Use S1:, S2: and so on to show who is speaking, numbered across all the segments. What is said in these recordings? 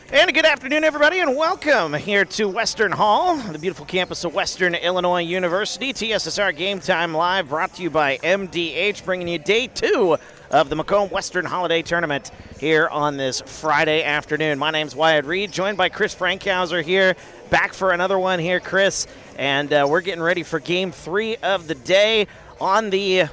S1: And a good afternoon, everybody, and welcome here to Western Hall, the beautiful campus of Western Illinois University. TSSR Game Time Live, brought to you by MDH, bringing you day 2 of the Macomb Western Holiday Tournament here on this Friday afternoon. My name's Wyatt Reed, joined by Chris Frankhauser here, back for another one here, Chris. And we're getting ready for Game 3 of the day on the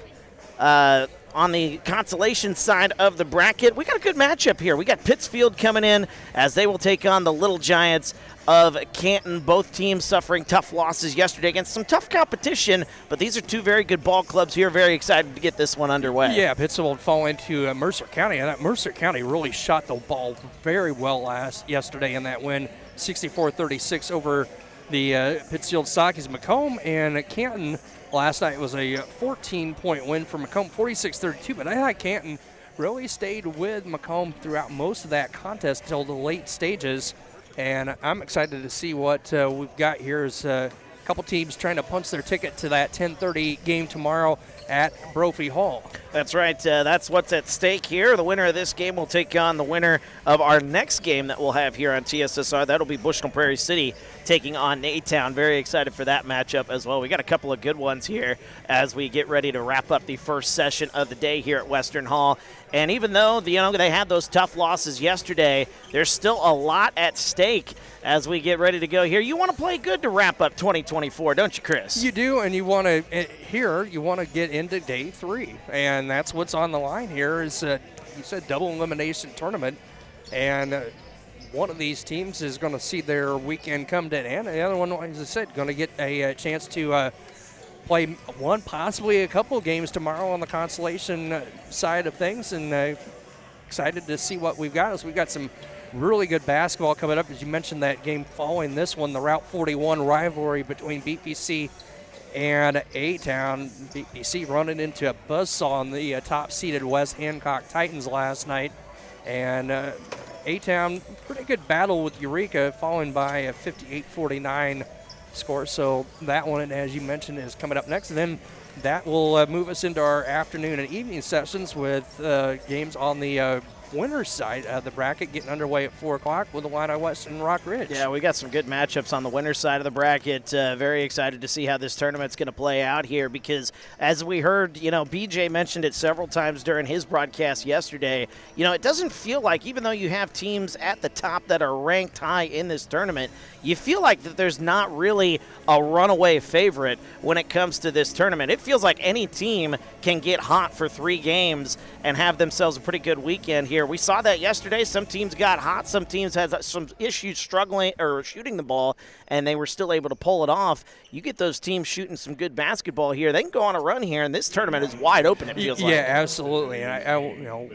S1: consolation side of the bracket. We got a good matchup here. We got Pittsfield coming in as they will take on the Little Giants of Canton. Both teams suffering tough losses yesterday against some tough competition, but these are two very good ball clubs here. Very excited to get this one underway.
S2: Yeah, Pittsfield fall into Mercer County, and that Mercer County really shot the ball very well yesterday in that win, 64-36 over the Pittsfield Sockies. Macomb and Canton last night was a 14-point win for Macomb, 46-32, but I thought Canton really stayed with Macomb throughout most of that contest until the late stages, and I'm excited to see what we've got here as a couple teams trying to punch their ticket to that 10:30 game tomorrow at Brophy Hall.
S1: That's right. That's what's at stake here. The winner of this game will take on the winner of our next game that we'll have here on TSSR. That'll be Bushnell-Prairie City taking on A-Town. Very excited for that matchup as well. We got a couple of good ones here as we get ready to wrap up the first session of the day here at Western Hall. And even though they had those tough losses yesterday, there's still a lot at stake as we get ready to go here. You want to play good to wrap up 2024, don't you, Chris?
S2: You do, and you want to get into day 3, and that's what's on the line here. Is you said double elimination tournament, and one of these teams is going to see their weekend come to an end. The other one, as I said, going to get a chance to play one, possibly a couple of games tomorrow on the consolation side of things, and excited to see what we've got. So we've got some really good basketball coming up. As you mentioned, that game following this one, the Route 41 rivalry between BPC and A-Town. BPC running into a buzzsaw on the top-seeded West Hancock Titans last night, and A-Town, pretty good battle with Eureka, following by a 58-49 score. So that one, as you mentioned, is coming up next. And then that will move us into our afternoon and evening sessions with games on the winner's side of the bracket getting underway at 4 o'clock with the Illini West and Rock Ridge.
S1: Yeah, we got some good matchups on the winner's side of the bracket. Very excited to see how this tournament's going to play out here because, as we heard, BJ mentioned it several times during his broadcast yesterday, it doesn't feel like, even though you have teams at the top that are ranked high in this tournament, you feel like that there's not really a runaway favorite when it comes to this tournament. It feels like any team can get hot for 3 games and have themselves a pretty good weekend here. We saw that yesterday. Some teams got hot. Some teams had some issues struggling or shooting the ball, and they were still able to pull it off. You get those teams shooting some good basketball here, they can go on a run here, and this tournament is wide open, it feels like.
S2: Yeah, absolutely. And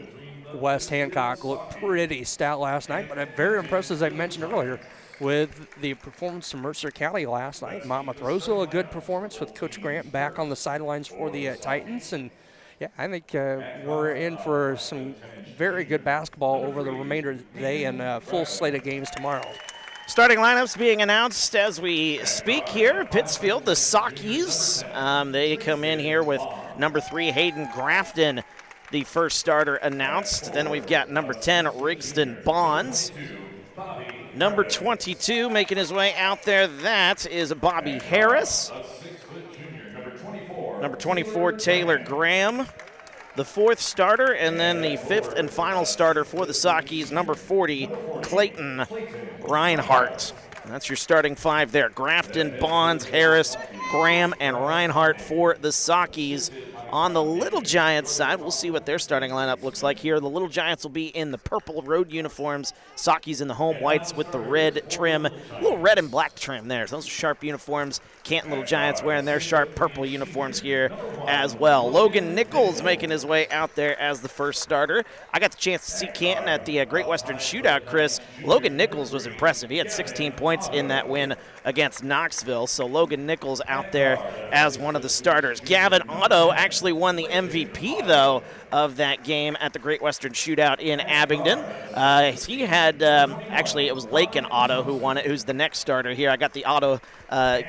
S2: West Hancock looked pretty stout last night, but I'm very impressed, as I mentioned earlier, with the performance from Mercer County last night. Monmouth Roseville, a good performance with Coach Grant back on the sidelines for the Titans. And, yeah, I think we're in for some very good basketball over the remainder of the day and a full slate of games tomorrow.
S1: Starting lineups being announced as we speak here. Pittsfield, the Sockies. They come in here with number 3, Hayden Grafton, the first starter announced. Then we've got number 10, Rigston Bonds. Number 22 making his way out there, that is Bobby Harris. Number 24, Taylor Graham, the 4th starter, and then the 5th and final starter for the Sockies, number 40, Clayton Reinhardt. That's your starting 5 there. Grafton, Bonds, Harris, Graham, and Reinhardt for the Sockies. On the Little Giants side, we'll see what their starting lineup looks like here. The Little Giants will be in the purple road uniforms. Sockies in the home whites with the red trim. A little red and black trim there. Those are sharp uniforms. Canton Little Giants wearing their sharp purple uniforms here as well. Logan Nichols making his way out there as the first starter. I got the chance to see Canton at the Great Western Shootout, Chris. Logan Nichols was impressive. He had 16 points in that win against Knoxville. So Logan Nichols out there as one of the starters. Gavin Otto actually actually won the MVP, though, of that game at the Great Western Shootout in Abingdon. He had, actually, it was Lakin Otto who won it, who's the next starter here. I got the Otto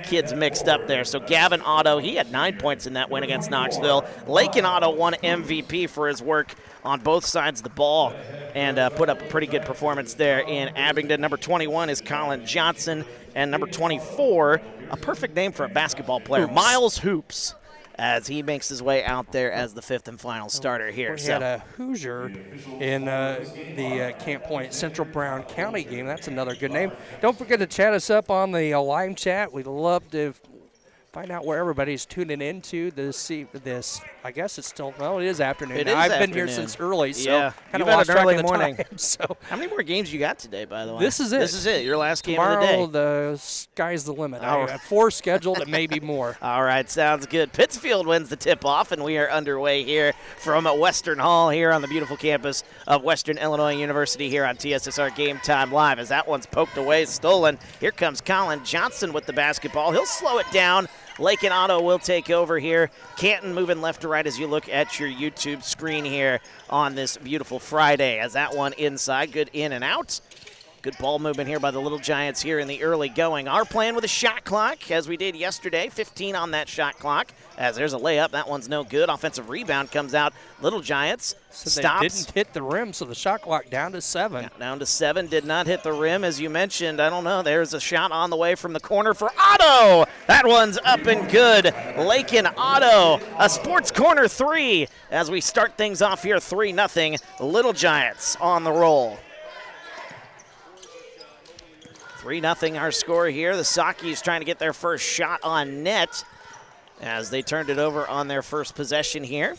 S1: kids mixed up there. So Gavin Otto, he had 9 points in that win against Knoxville. Lakin Otto won MVP for his work on both sides of the ball and put up a pretty good performance there in Abingdon. Number 21 is Colin Johnson, and number 24, a perfect name for a basketball player,
S2: Hoops.
S1: Miles Hoops, as he makes his way out there as the 5th and final starter here.
S2: We had a Hoosier in the Camp Point Central Brown County game. That's another good name. Don't forget to chat us up on the live chat. We'd love to find out where everybody's tuning into this. I guess it's still, well, it is afternoon.
S1: It is
S2: I've been
S1: afternoon.
S2: here since early, so
S1: Yeah.
S2: kind of
S1: You've had
S2: lost
S1: an
S2: track
S1: early
S2: of the
S1: morning.
S2: time. So
S1: How many more games you got today, by the way?
S2: This is it.
S1: This is it, your last game
S2: tomorrow,
S1: of the day.
S2: the sky's the limit.
S1: All
S2: I have 4 scheduled and maybe more.
S1: All right, sounds good. Pittsfield wins the tip-off, and we are underway here from Western Hall here on the beautiful campus of Western Illinois University here on TSSR Game Time Live. As that one's poked away, stolen. Here comes Colin Johnson with the basketball. He'll slow it down. Lakin Otto will take over here. Canton moving left to right as you look at your YouTube screen here on this beautiful Friday. As that one inside, good in and out. Good ball movement here by the Little Giants here in the early going. Are playing with a shot clock, as we did yesterday. 15 on that shot clock, as there's a layup. That one's no good. Offensive rebound comes out. Little Giants stops.
S2: They didn't hit the rim, so the shot clock down to 7.
S1: Yeah, down to 7. Did not hit the rim, as you mentioned. I don't know. There's a shot on the way from the corner for Otto. That one's up and good. Lakin Otto, a sports corner 3, as we start things off here 3-0. Little Giants on the roll. 3-0 our score here. The Sockies trying to get their first shot on net as they turned it over on their first possession here.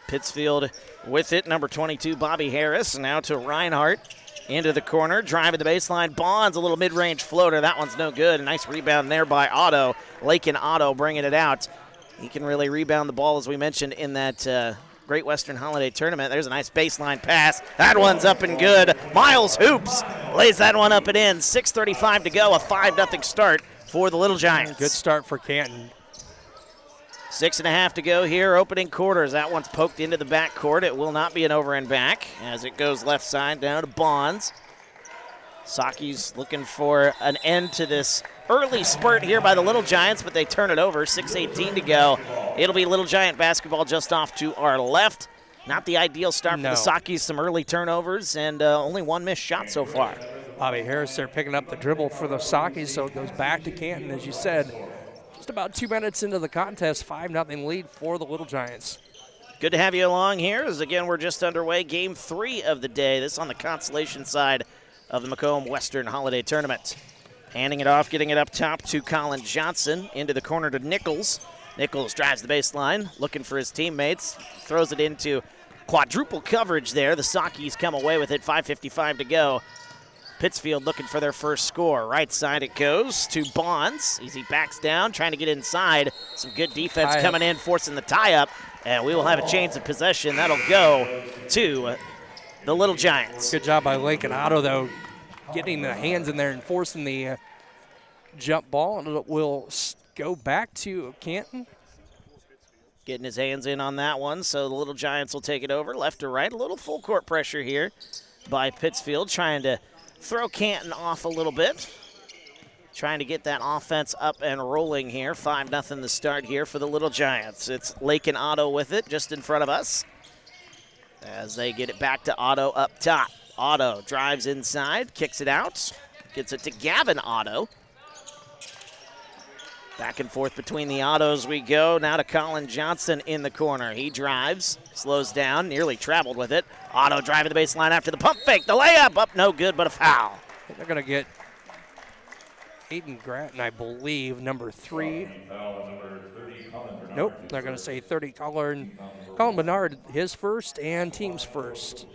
S1: Pittsfield with it. Number 22, Bobby Harris. Now to Reinhardt into the corner. Driving the baseline. Bonds, a little mid-range floater. That one's no good. A nice rebound there by Otto. Lakin Otto bringing it out. He can really rebound the ball, as we mentioned, in that Great Western Holiday Tournament. There's a nice baseline pass. That one's up and good. Miles Hoops lays that one up and in. 6:35 to go. A 5-0 start for the Little Giants.
S2: Good start for Canton.
S1: 6.5 to go here, opening quarters. That one's poked into the backcourt. It will not be an over and back as it goes left side down to Bonds. Sockies looking for an end to this early spurt here by the Little Giants, but they turn it over. 6:18 to go. It'll be Little Giant basketball just off to our left. Not the ideal start for the Sockies. Some early turnovers and only one missed shot so far.
S2: Bobby Harris there picking up the dribble for the Sockies, so it goes back to Canton, as you said. Just about 2 minutes into the contest, 5-0 lead for the Little Giants.
S1: Good to have you along here, as again we're just underway. Game 3 of the day. This on the consolation side of the Macomb Western Holiday Tournament. Handing it off, getting it up top to Colin Johnson. Into the corner to Nichols. Nichols drives the baseline, looking for his teammates. Throws it into quadruple coverage there. The Sockies come away with it, 5:55 to go. Pittsfield looking for their first score. Right side it goes to Bonds. He backs down, trying to get inside. Some good defense coming in, forcing the tie-up. And we will have a change of possession. That'll go to the Little Giants.
S2: Good job by Lakin Otto, though, getting the hands in there and forcing the jump ball. And it will go back to Canton.
S1: Getting his hands in on that one, so the Little Giants will take it over left to right. A little full court pressure here by Pittsfield, trying to throw Canton off a little bit. Trying to get that offense up and rolling here. 5-0 the start here for the Little Giants. It's Lakin Otto with it just in front of us as they get it back to Otto up top. Otto drives inside, kicks it out, gets it to Gavin Otto. Back and forth between the Ottos we go. Now to Colin Johnson in the corner. He drives, slows down, nearly traveled with it. Otto driving the baseline after the pump fake. The layup up, no good, but a foul.
S2: They're going to get Aiden Gratton, I believe, number 3. Nope, they're going to say 30. Colin Bernard, his first and team's first.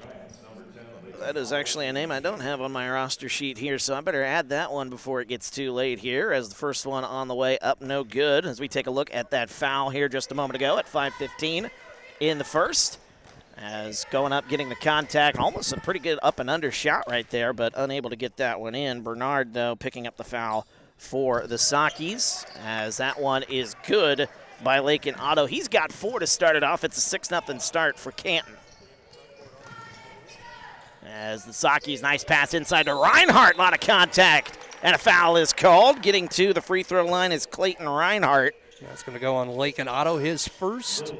S1: That is actually a name I don't have on my roster sheet here, so I better add that one before it gets too late here, as the first one on the way up, no good, as we take a look at that foul here just a moment ago at 5:15 in the first. As going up, getting the contact, almost a pretty good up and under shot right there, but unable to get that one in. Bernard, though, picking up the foul for the Sockies, as that one is good. by Lakin Otto. He's got 4 to start it off. It's a 6-0 start for Canton. As the Sockies, nice pass inside to Reinhardt. A lot of contact, and a foul is called. Getting to the free throw line is Clayton Reinhardt.
S2: That's going to go on Lakin Otto, his first.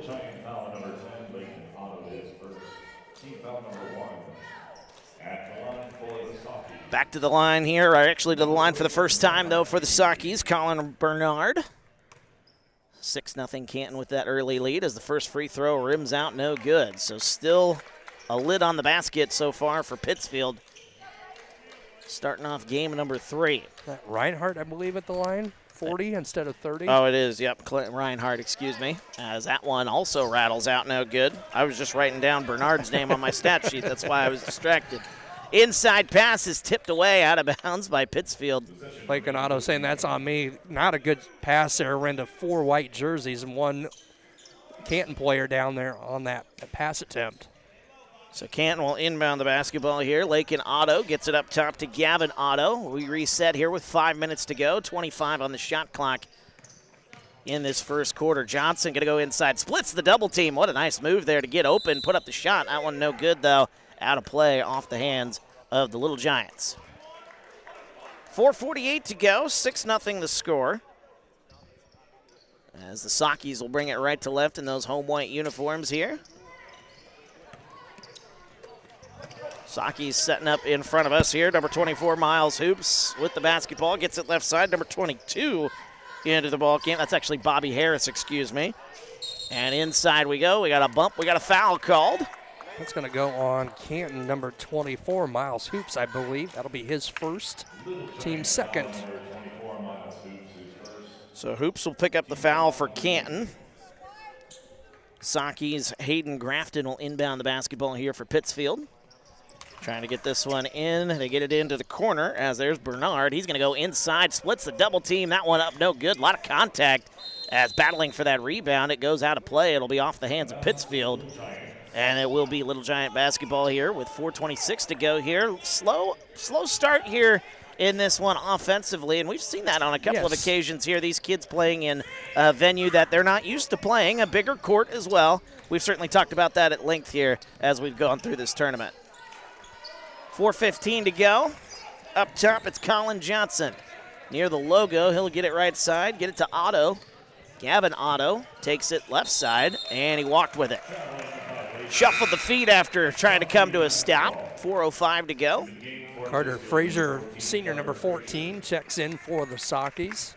S1: Back to the line here, or actually to the line for the first time, though, for the Sockies, Colin Bernard. 6-0 Canton with that early lead as the first free throw rims out, no good. So still a lid on the basket so far for Pittsfield. Starting off game number 3.
S2: That Reinhardt, I believe, at the line, 40 instead of 30.
S1: Oh, it is, yep, Clinton Reinhardt, excuse me. As that one also rattles out, no good. I was just writing down Bernard's name on my stat sheet. That's why I was distracted. Inside pass is tipped away out of bounds by Pittsfield.
S2: Lakin Otto saying that's on me. Not a good pass there. Ran to 4 white jerseys and 1 Canton player down there on that pass attempt.
S1: So Canton will inbound the basketball here. Lakin Otto gets it up top to Gavin Otto. We reset here with 5 minutes to go. 25 on the shot clock in this first quarter. Johnson going to go inside. Splits the double team. What a nice move there to get open. Put up the shot. That one no good, though. Out of play off the hands of the Little Giants. 4:48 to go, 6-0 the score. As the Sockies will bring it right to left in those home white uniforms here. Sockies setting up in front of us here. Number 24, Miles Hoops with the basketball. Gets it left side. Number 22 into the ball game. That's actually Bobby Harris, excuse me. And inside we go. We got a bump. We got a foul called.
S2: That's going to go on Canton, number 24, Miles Hoops, I believe. That'll be his first, team second.
S1: So Hoops will pick up the foul for Canton. Sockies Hayden Grafton will inbound the basketball here for Pittsfield. Trying to get this one in. They get it into the corner as there's Bernard. He's going to go inside, splits the double team. That one up, no good. A lot of contact as battling for that rebound. It goes out of play. It'll be off the hands of Pittsfield. And it will be Little Giant basketball here with 4:26 to go here. Slow start here in this one offensively, and we've seen that on a couple of occasions here. These kids playing in a venue that they're not used to playing, a bigger court as well. We've certainly talked about that at length here as we've gone through this tournament. 4:15 to go. Up top, it's Colin Johnson. Near the logo, he'll get it right side, get it to Otto. Gavin Otto takes it left side, and he walked with it. Shuffled the feet after trying to come to a stop. 4:05 to go.
S2: Carter Frazier, senior number 14, checks in for the Sockies.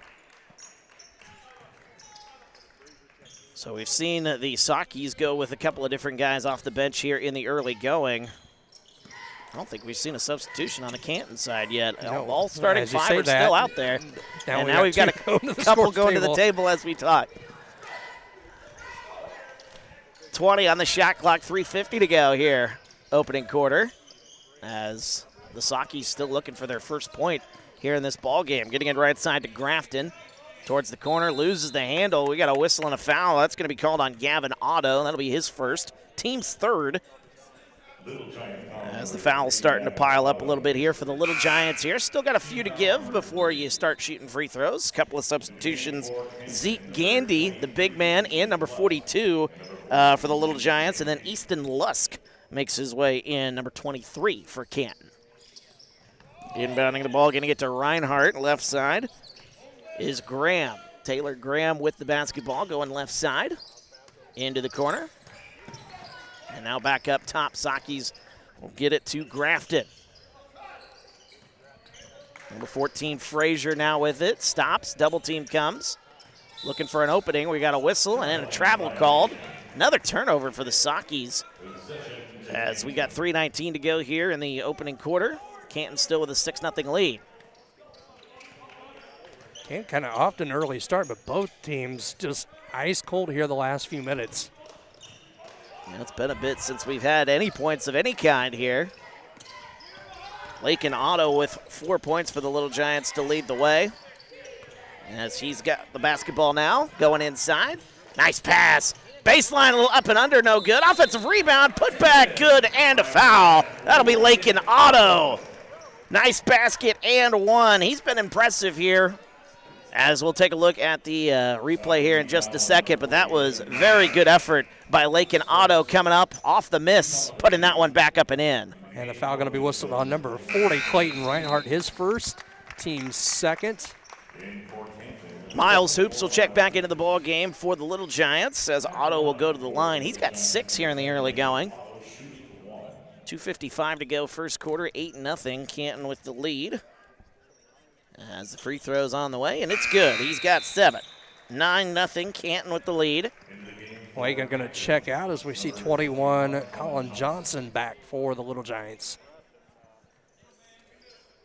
S1: So we've seen the Sockies go with a couple of different guys off the bench here in the early going. I don't think we've seen a substitution on the Canton side yet.
S2: No.
S1: All starting 5 are still out there.
S2: Now
S1: we've got a couple going to the table as we talk. 20 on the shot clock, 3:50 to go here, opening quarter, as the Sockies still looking for their first point here in this ball game. Getting it right side to Grafton, towards the corner, loses the handle. We got a whistle and a foul. That's going to be called on Gavin Otto. That'll be his first, team's third. As the foul's starting to pile up a little bit here for the Little Giants here. Still got a few to give before you start shooting free throws. A couple of substitutions. Zeke Gandy, the big man, and number 42 for the Little Giants. And then Easton Lusk makes his way in, number 23 for Canton. Inbounding the ball, going to get to Reinhardt. Left side is Graham. Taylor Graham with the basketball, going left side into the corner. And now back up top, Sockies will get it to Grafton. Number 14, Frazier now with it. Stops, double team comes. Looking for an opening. We got a whistle and then a travel called. Another turnover for the Sockies as we got 3:19 to go here in the opening quarter. Canton still with a 6-0 lead.
S2: Can't kind of often early start, but both teams just ice cold here the last few minutes.
S1: It's been a bit since we've had any points of any kind here. Lakin Otto with 4 points for the Little Giants to lead the way. As he's got the basketball now, going inside. Nice pass. Baseline, a little up and under, no good. Offensive rebound, put back, good, and a foul. That'll be Lakin Otto. Nice basket and one. He's been impressive here As we'll take a look at the replay here in just a second, but that was very good effort by Lakin Otto coming up off the miss, putting that one back up and in.
S2: And a foul going to be whistled on number 40, Clayton Reinhardt, his first, team's second.
S1: Miles Hoops will check back into the ball game for the Little Giants as Otto will go to the line. He's got 6 here in the early going. 2:55 to go first quarter, 8-0, Canton with the lead. As the free throw's on the way, and it's good. He's got 7. 9-0, Canton with the lead.
S2: Wagon going to check out as we see 21, Colin Johnson back for the Little Giants.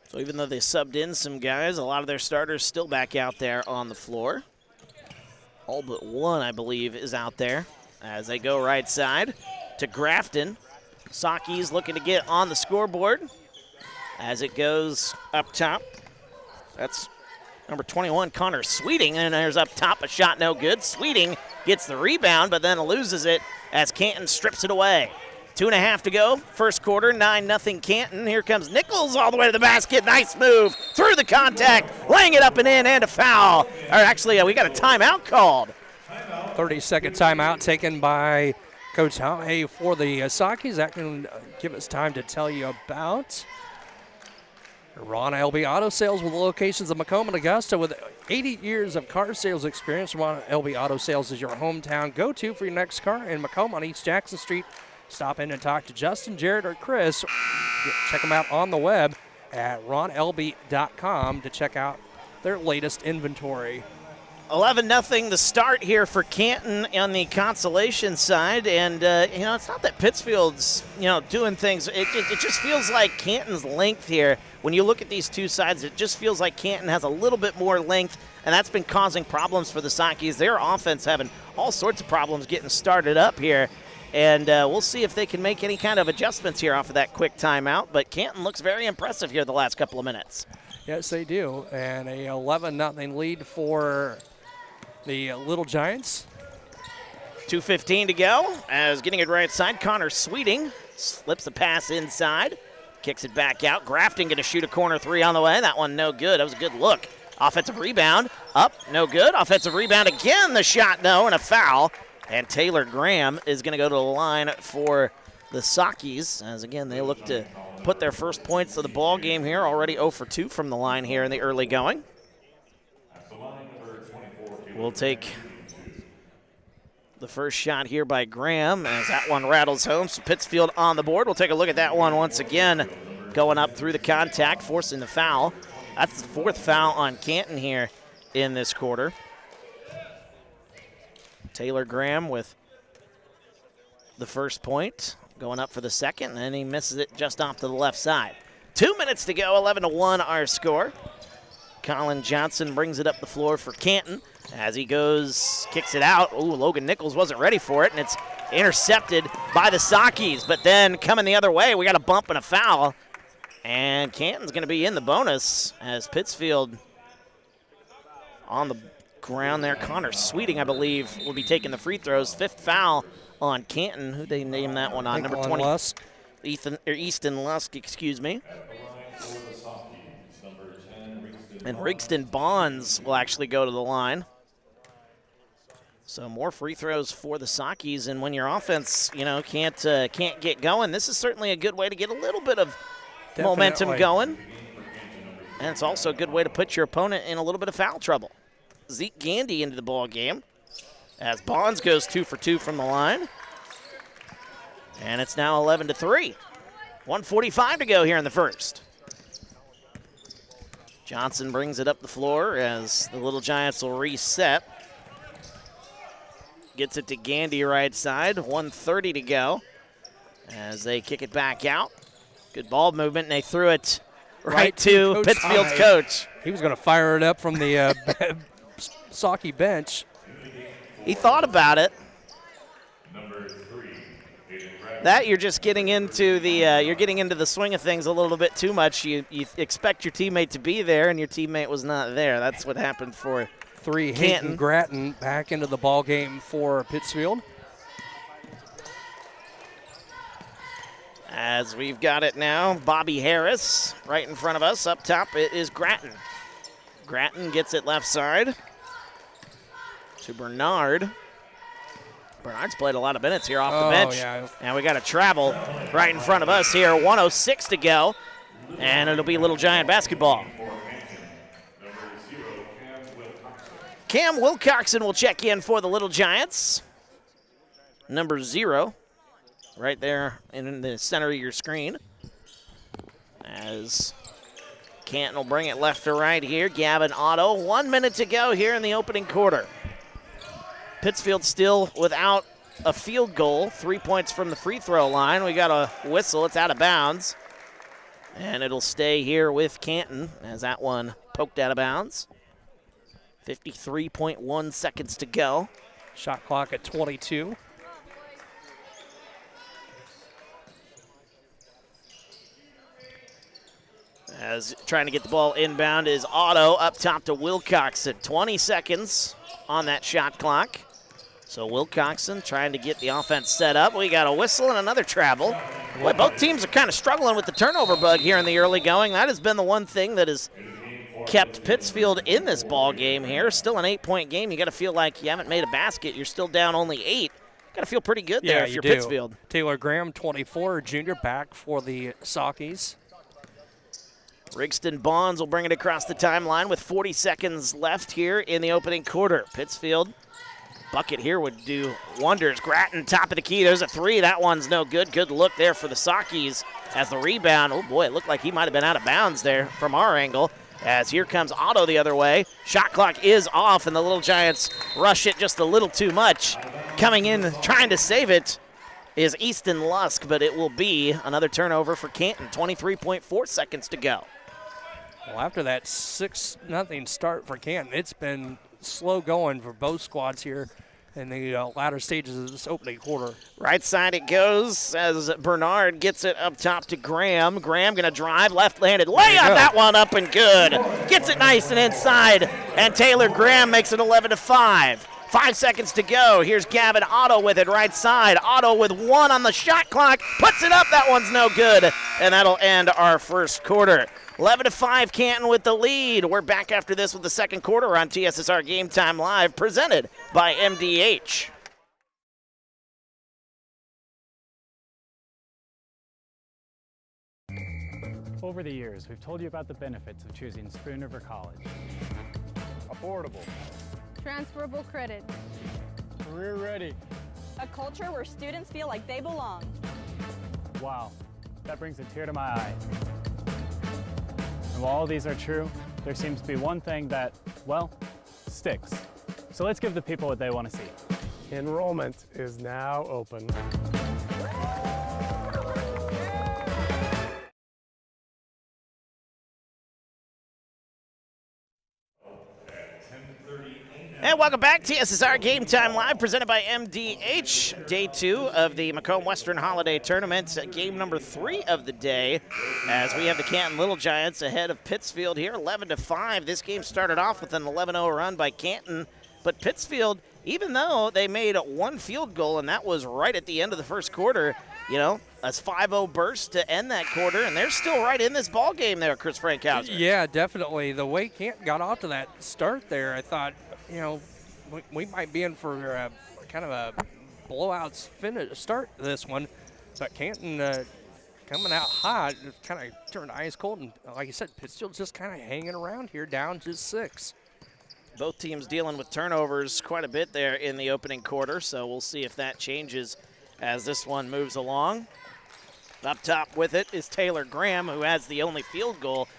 S1: So even though they subbed in some guys, a lot of their starters still back out there on the floor. All but one, I believe, is out there as they go right side to Grafton. Saki's looking to get on the scoreboard as it goes up top. That's number 21, Connor Sweeting, and there's up top a shot no good. Sweeting gets the rebound, but then loses it as Canton strips it away. 2.5 to go, first quarter, 9-0 Canton. Here comes Nichols all the way to the basket. Nice move through the contact, laying it up and in, and a foul. Or actually, we got a timeout called.
S2: 30-second timeout taken by Coach Hauhe for the Sakis. That can give us time to tell you about Ron LB Auto Sales with locations of Macomb and Augusta. With 80 years of car sales experience, Ron LB Auto Sales is your hometown go-to for your next car in Macomb on East Jackson Street. Stop in and talk to Justin, Jared, or Chris. Check them out on the web at ronlb.com to check out their latest inventory.
S1: 11-0 the start here for Canton on the consolation side, and it's not that Pittsfield's doing things. It just feels like Canton's length here. When you look at these two sides, it just feels like Canton has a little bit more length, and that's been causing problems for the Sakis. Their offense having all sorts of problems getting started up here, and we'll see if they can make any kind of adjustments here off of that quick timeout. But Canton looks very impressive here the last couple of minutes.
S2: Yes, they do, and a 11-0 lead for the Little Giants.
S1: 2:15 to go. As getting it right side, Connor Sweeting slips the pass inside, kicks it back out. Grafton going to shoot a corner 3 on the way. That one no good. That was a good look. Offensive rebound, up, no good. Offensive rebound again, the shot no, and a foul. And Taylor Graham is going to go to the line for the Sakis, as again they look to put their first points of the ball game here. Already 0 for 2 from the line here in the early going. We'll take the first shot here by Graham as that one rattles home. So Pittsfield on the board. We'll take a look at that one once again. Going up through the contact, forcing the foul. That's the 4th foul on Canton here in this quarter. Taylor Graham with the first point. Going up for the second, and he misses it just off to the left side. 2 minutes to go, 11-1 our score. Colin Johnson brings it up the floor for Canton. As he goes, kicks it out. Ooh, Logan Nichols wasn't ready for it, and it's intercepted by the Sakis. But then coming the other way, we got a bump and a foul. And Canton's going to be in the bonus as Pittsfield on the ground there. Connor Sweeting, I believe, will be taking the free throws. 5th foul on Canton. Who'd they name that one on? Number 20.
S2: Lusk.
S1: Easton Lusk, excuse me. And Rigston Bonds will actually go to the line. So more free throws for the Sakis, and when your offense, can't get going, this is certainly a good way to get a little bit of momentum going. And it's also a good way to put your opponent in a little bit of foul trouble. Zeke Gandy into the ball game as Bonds goes 2 for 2 from the line. And it's now 11-3. 1:45 to go here in the first. Johnson brings it up the floor as the Little Giants will reset. Gets it to Gandy right side. 1:30 to go as they kick it back out. Good ball movement, and they threw it right to
S2: Coach
S1: Pittsfield's
S2: Hauhe.
S1: coach.
S2: He was going to fire it up from the Saki bench.
S1: He thought about it. That you're just getting into the swing of things a little bit too much. You expect your teammate to be there, and your teammate was not there. That's what happened for
S2: 3.
S1: Canton.
S2: Hayden Gratton back into the ball game for Pittsfield.
S1: As we've got it now, Bobby Harris right in front of us. Up top, it is Gratton. Grattan gets it left side to Bernard. Bernard's played a lot of minutes here off the bench.
S2: Yeah.
S1: And we got a travel right in front of us here. 1:06 to go. And it'll be Little Giant basketball. Cam Wilcoxon will check in for the Little Giants. Number 0, right there in the center of your screen. As Canton will bring it left to right here. Gavin Otto, 1 minute to go here in the opening quarter. Pittsfield still without a field goal. 3 points from the free throw line. We got a whistle. It's out of bounds. And it'll stay here with Canton as that one poked out of bounds. 53.1 seconds to go.
S2: Shot clock at 22.
S1: As trying to get the ball inbound is Otto up top to Wilcoxon. 20 seconds on that shot clock. So Wilcoxon trying to get the offense set up. We got a whistle and another travel. Boy, both teams are kind of struggling with the turnover bug here in the early going. That has been the one thing that has kept Pittsfield in this ball game here. Still an 8-point game. You got to feel like you haven't made a basket. You're still down only 8. Got to feel pretty good there if you're Pittsfield.
S2: Taylor Graham, 24, junior, back for the Saukeys.
S1: Rigston Bonds will bring it across the timeline with 40 seconds left here in the opening quarter. Pittsfield bucket here would do wonders. Grattan, top of the key. There's a 3. That one's no good. Good look there for the Saukeys as the rebound. Oh, boy, it looked like he might have been out of bounds there from our angle. As here comes Otto the other way. Shot clock is off, and the Little Giants rush it just a little too much. Coming in, trying to save it, is Easton Lusk, but it will be another turnover for Canton. 23.4 seconds to go.
S2: Well, after that 6-0 start for Canton, it's been slow going for both squads here in the latter stages of this opening quarter.
S1: Right side it goes as Bernard gets it up top to Graham. Graham going to drive, left-handed layup, that one up and good. Gets it nice and inside, and Taylor Graham makes it 11-5. 5 seconds to go. Here's Gavin Otto with it right side. Otto with 1 on the shot clock. Puts it up. That one's no good. And that'll end our first quarter. 11-5 Canton with the lead. We're back after this with the second quarter on TSSR Game Time Live, presented by MDH.
S3: Over the years, we've told you about the benefits of choosing Spoon River College.
S4: Affordable.
S5: Transferable credit.
S3: Career ready.
S6: A culture where students feel like they belong.
S3: Wow, that brings a tear to my eye. And while all these are true, there seems to be one thing that, well, sticks. So let's give the people what they want to see.
S4: Enrollment is now open.
S1: And welcome back, TSSR Game Time Live, presented by MDH. Day 2 of the Macomb Western Holiday Tournament, game number 3 of the day, as we have the Canton Little Giants ahead of Pittsfield here, 11-5. This game started off with an 11-0 run by Canton, but Pittsfield, even though they made 1 field goal, and that was right at the end of the first quarter, you know, a 5-0 burst to end that quarter, and they're still right in this ball game there, Chris Frankhauser.
S2: Yeah, definitely. The way Canton got off to that start there, I thought, you know, we might be in for kind of a blowout start this one, but Canton coming out hot, kind of turned ice cold, and like you said, Pittsfield's just kind of hanging around here, down just 6.
S1: Both teams dealing with turnovers quite a bit there in the opening quarter, so we'll see if that changes as this one moves along. Up top with it is Taylor Graham, who has the only field goal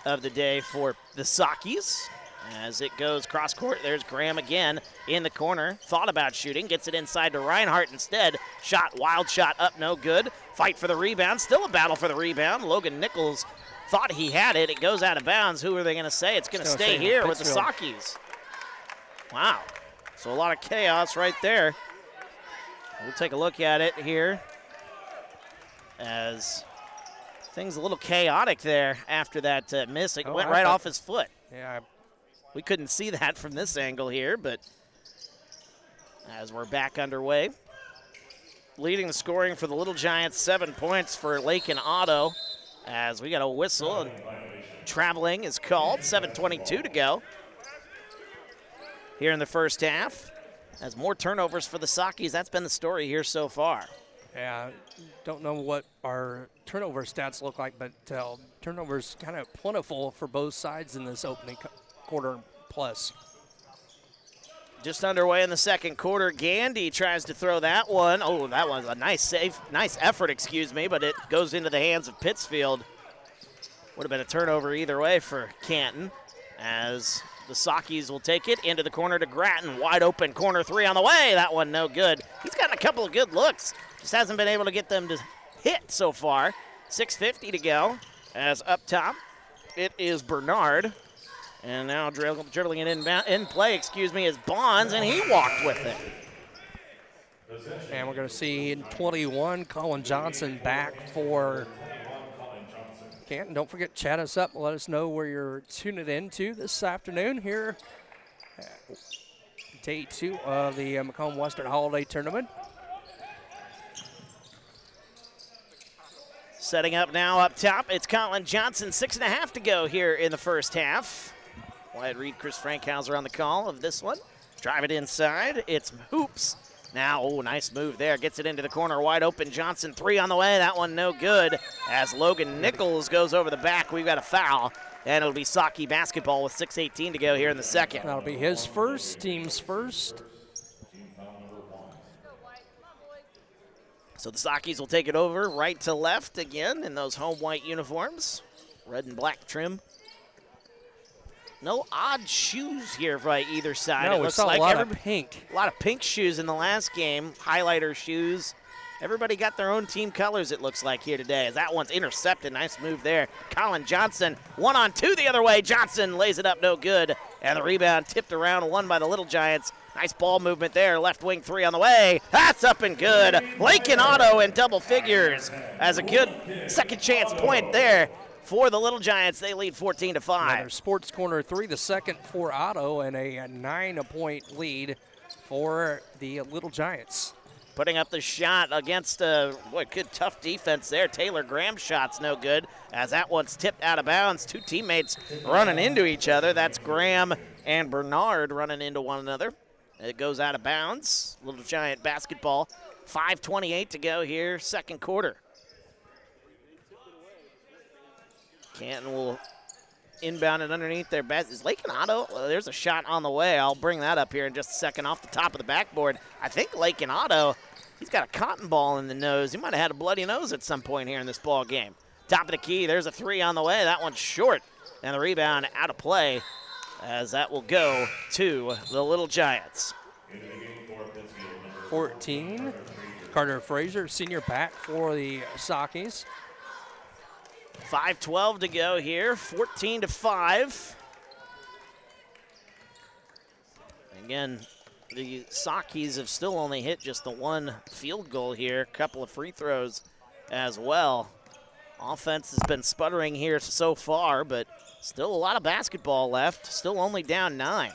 S1: of the day for the Saukeys. As it goes cross court, there's Graham again in the corner. Thought about shooting, gets it inside to Reinhardt instead. Shot, wild shot up, no good. Fight for the rebound, still a battle for the rebound. Logan Nichols thought he had it. It goes out of bounds. Who are they going to say? It's going to stay here with the Saukeys. Wow. So a lot of chaos right there. We'll take a look at it here as things a little chaotic there after that miss. It went right off his foot.
S2: Yeah.
S1: We couldn't see that from this angle here, but as we're back underway. Leading the scoring for the Little Giants, 7 points for Lakin Otto. as we got a whistle and traveling is called. 7:22 to go here in the first half. As more turnovers for the Sockies, that's been the story here so far.
S2: Yeah, don't know what our turnover stats look like, but turnovers kind of plentiful for both sides in this opening quarter plus.
S1: Just underway in the second quarter. Gandy tries to throw that one. Oh, that was a nice effort, but it goes into the hands of Pittsfield. Would have been a turnover either way for Canton, as the Sockies will take it into the corner to Grattan. Wide open corner three on the way. That one no good. He's gotten a couple of good looks. Just hasn't been able to get them to hit so far. 6:50 to go, as up top it is Bernard. And now dribbling it in play, is Bonds, and he walked with it.
S2: And we're going to see in 21, Colin Johnson back for Canton. Don't forget, chat us up. Let us know where you're tuning into this afternoon here. Day 2 of the Macomb Western Holiday Tournament.
S1: Setting up now up top, it's Colin Johnson. 6.5 to go here in the first half. Wyatt Reed, Chris Frankhauser on the call of this one. Drive it inside. It's Hoops. Now, oh, nice move there. Gets it into the corner. Wide open. Johnson, three on the way. That one no good. As Logan Nichols goes over the back, we've got a foul. And it'll be Socky basketball with 6:18 to go here in the second.
S2: That'll be his first, team's first.
S1: So the Sockies will take it over right to left again in those home white uniforms. Red and black trim. No odd shoes here by either side.
S2: No,
S1: it looks
S2: a
S1: like
S2: lot of pink.
S1: A lot of pink shoes in the last game, highlighter shoes. Everybody got their own team colors, it looks like, here today, as that one's intercepted. Nice move there. Colin Johnson, 1-on-2 the other way. Johnson lays it up, no good. And the rebound tipped around, won by the Little Giants. Nice ball movement there. Left wing three on the way. That's up and good. Lakin Otto in double figures as a good second chance point there. For the Little Giants, they lead 14-5.
S2: Another Sports Corner 3, the second for Otto, and a 9-point lead for the Little Giants.
S1: Putting up the shot against good tough defense there. Taylor Graham's shot's no good, as that one's tipped out of bounds. Two teammates running into each other. That's Graham and Bernard running into one another. It goes out of bounds. Little Giant basketball. 5:28 to go here, second quarter. Canton will inbound it underneath their basket. Is Lakin Otto? There's a shot on the way. I'll bring that up here in just a second off the top of the backboard. I think Lakin Otto, he's got a cotton ball in the nose. He might have had a bloody nose at some point here in this ball game. Top of the key, there's a three on the way. That one's short. And the rebound out of play, as that will go to the Little Giants.
S2: 14, Carter Frazier, senior back for the Sockies.
S1: 5:12 to go here, 14-5. Again, the Sockies have still only hit just the one field goal here, a couple of free throws as well. Offense has been sputtering here so far, but still a lot of basketball left, still only down 9.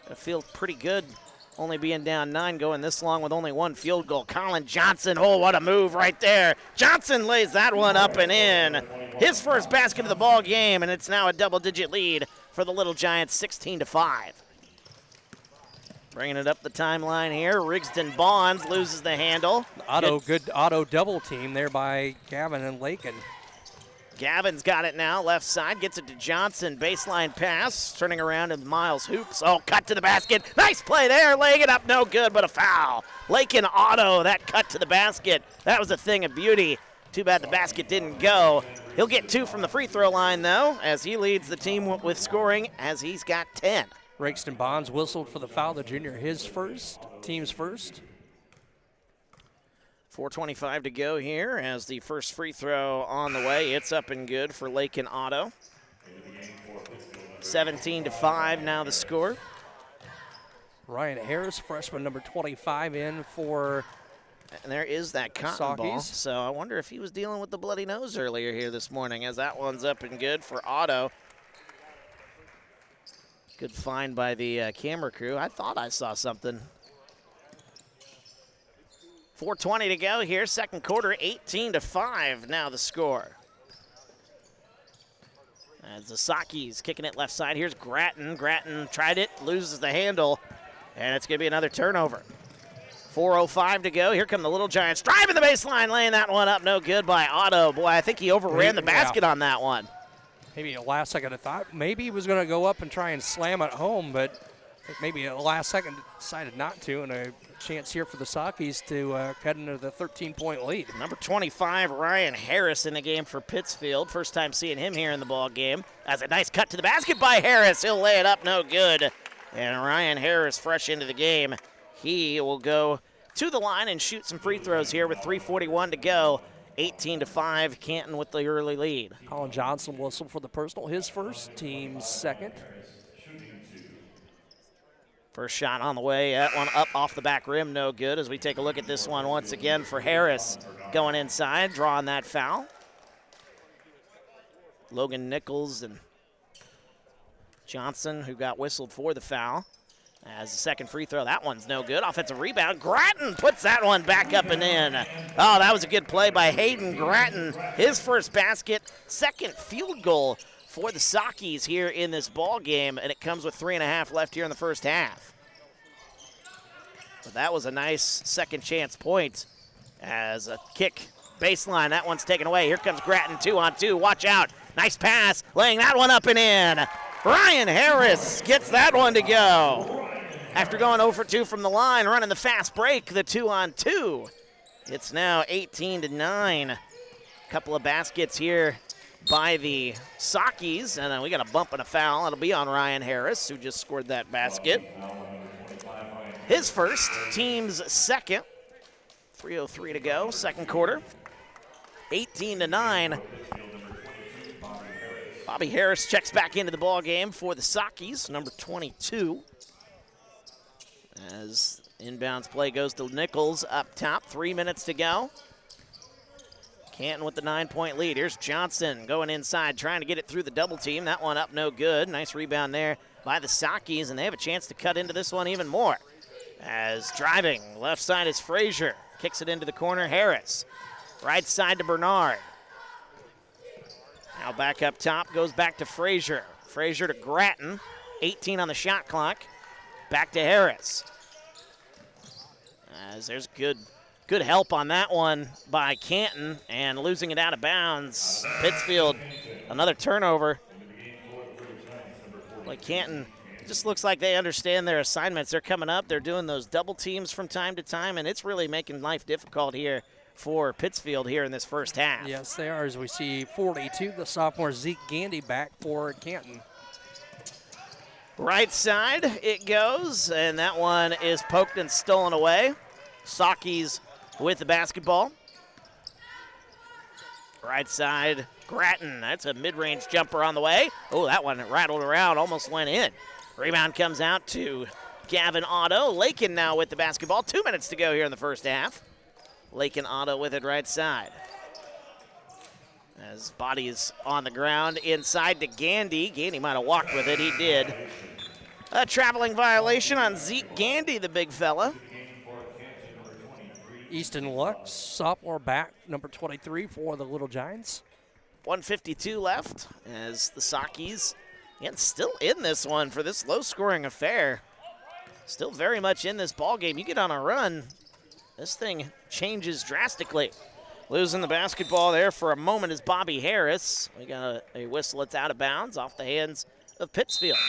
S1: It feels pretty good only being down 9 going this long with only one field goal. Colin Johnson, oh, what a move right there. Johnson lays that one up and in. His first basket of the ball game, and it's now a double-digit lead for the Little Giants, 16-5. Bringing it up the timeline here, Rigston Bonds loses the handle.
S2: Good Otto double team there by Gavin and Lakin.
S1: Gavin's got it now, left side, gets it to Johnson, baseline pass, turning around and Miles Hoops. Oh, cut to the basket. Nice play there, laying it up, no good, but a foul. Lakin Otto, that cut to the basket. That was a thing of beauty. Too bad the basket didn't go. He'll get 2 from the free throw line, though, as he leads the team with scoring, as he's got 10.
S2: Rakston Bonds whistled for the foul, the junior, his first, team's first.
S1: 4:25 to go here as the first free throw on the way. It's up and good for Lakin Otto. 17-5 now the score.
S2: Ryan Harris, freshman number 25 in for
S1: And there is that cotton
S2: Sockies.
S1: ball. So I wonder if he was dealing with the bloody nose earlier here this morning, as that one's up and good for Otto. Good find by the camera crew. I thought I saw something. 4:20 to go here, second quarter, 18-5 now the score. As the Saki's kicking it left side. Here's Grattan. Grattan tried it, loses the handle, and it's going to be another turnover. 4:05 to go. Here come the Little Giants driving the baseline, laying that one up. No good by Otto. Boy, I think he overran the basket on that one.
S2: Maybe at the last second I thought maybe he was going to go up and try and slam it home, but I think maybe at the last second decided not to, and a chance here for the Sakis to cut into the 13-point lead.
S1: Number 25, Ryan Harris in the game for Pittsfield. First time seeing him here in the ball game. That's a nice cut to the basket by Harris. He'll lay it up, no good. And Ryan Harris fresh into the game. He will go to the line and shoot some free throws here with 3:41 to go. 18-5, Canton with the early lead.
S2: Colin Johnson whistle for the personal, his first, team's second.
S1: First shot on the way, that one up off the back rim, no good. As we take a look at this one once again for Harris going inside, drawing that foul. Logan Nichols and Johnson, who got whistled for the foul. As the second free throw, that one's no good. Offensive rebound, Grattan puts that one back up and in. Oh, that was a good play by Hayden Grattan. His first basket, second field goal for the Sakis here in this ball game, and it comes with 3.5 left here in the first half. But that was a nice second chance point as a kick baseline. That one's taken away. Here comes Grattan 2-on-2. Watch out. Nice pass, laying that one up and in. Ryan Harris gets that one to go. After going 0 for 2 from the line, running the fast break, the 2-on-2. It's now 18-9. Couple of baskets here by the Sakis, and we got a bump and a foul. It'll be on Ryan Harris, who just scored that basket. His first, team's second. 3:03 to go, second quarter. 18-9. Bobby Harris checks back into the ball game for the Sakis, number 22. As inbounds play goes to Nichols up top, 3 minutes to go. Canton with the 9-point lead. Here's Johnson going inside, trying to get it through the double team. That one up no good. Nice rebound there by the Sakis, and they have a chance to cut into this one even more. As driving, left side is Frazier. Kicks it into the corner, Harris. Right side to Bernard. Now back up top, goes back to Frazier. Frazier to Grattan, 18 on the shot clock. Back to Harris. As there's good help on that one by Canton, and losing it out of bounds. Pittsfield, another turnover. Like Canton, it just looks like they understand their assignments. They're coming up, they're doing those double teams from time to time, and it's really making life difficult here for Pittsfield here in this first half.
S2: Yes, they are, as we see 42, the sophomore Zeke Gandy back for Canton.
S1: Right side it goes, and that one is poked and stolen away. Sakis with the basketball. Right side, Grattan. That's a mid-range jumper on the way. Oh, that one rattled around, almost went in. Rebound comes out to Gavin Otto. Lakin now with the basketball. 2 minutes to go here in the first half. Lakin Otto with it right side. As body is on the ground, inside to Gandy. Gandy might have walked with it, he did. A traveling violation on Zeke Gandy, the big fella.
S2: Easton Lux, sophomore back, number 23 for the Little Giants.
S1: 1:52 left as the Sakis, again, still in this one for this low-scoring affair. Still very much in this ball game. You get on a run, this thing changes drastically. Losing the basketball there for a moment is Bobby Harris. We got a whistle. It's out of bounds off the hands of Pittsfield.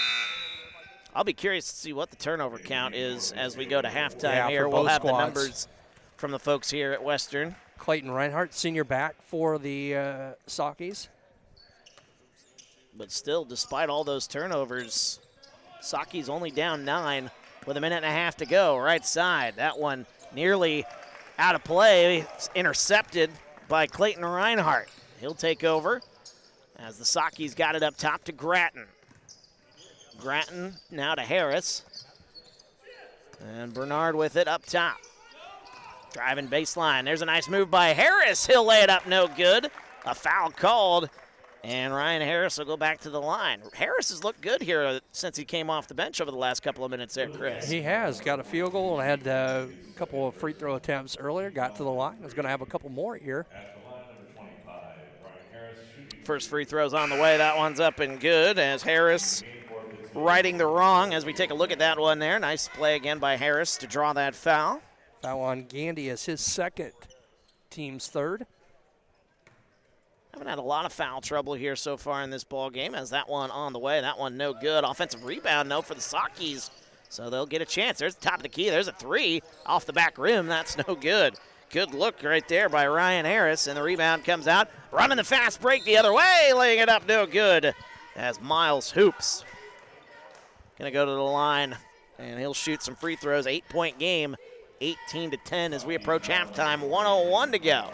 S1: I'll be curious to see what the turnover count is as we go to halftime here. We'll have the numbers from the folks here at Western.
S2: Clayton Reinhardt, senior back for the Sakis.
S1: But still, despite all those turnovers, Sakis only down 9 with a minute and a half to go. Right side, that one nearly out of play. It's intercepted by Clayton Reinhardt. He'll take over as the Sakis got it up top to Grattan. Grattan now to Harris. And Bernard with it up top. Driving baseline. There's a nice move by Harris. He'll lay it up, no good. A foul called, and Ryan Harris will go back to the line. Harris has looked good here since he came off the bench over the last couple of minutes there, Chris.
S2: He has got a field goal and had a couple of free throw attempts earlier. Got to the line. Is going to have a couple more here.
S1: First free throw's on the way. That one's up and good as Harris righting the wrong as we take a look at that one there. Nice play again by Harris to draw that foul.
S2: Foul on Gandy is his second, team's third.
S1: Haven't had a lot of foul trouble here so far in this ball game as that one on the way. That one no good. Offensive rebound, though, for the Sockies, so they'll get a chance. There's the top of the key. There's a three off the back rim. That's no good. Good look right there by Ryan Harris, and the rebound comes out. Running the fast break the other way, laying it up no good as Miles Hoops. Going to go to the line, and he'll shoot some free throws. 8-point game, 18-10 as we approach halftime. 1:01 to go.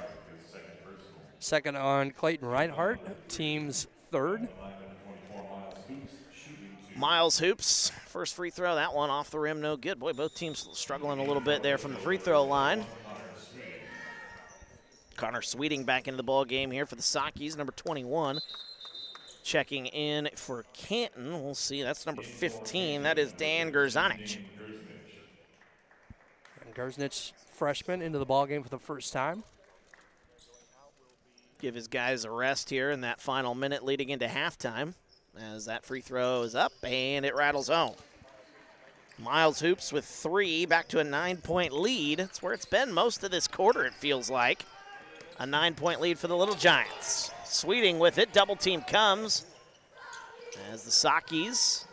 S2: Second on Clayton Reinhardt, team's third.
S1: Miles Hoops, first free throw, that one off the rim, no good. Boy, both teams struggling a little bit there from the free throw line. Connor Sweeting back into the ball game here for the Sockies, number 21. Checking in for Canton, we'll see, that's number 15. That is Dan Gerzanich.
S2: And Gerzanich, freshman, into the ball game for the first time.
S1: Give his guys a rest here in that final minute leading into halftime as that free throw is up and it rattles home. Miles Hoops with three, back to a 9-point lead. It's where it's been most of this quarter, it feels like. A 9-point lead for the Little Giants. Sweeting with it, double team comes as the Sockies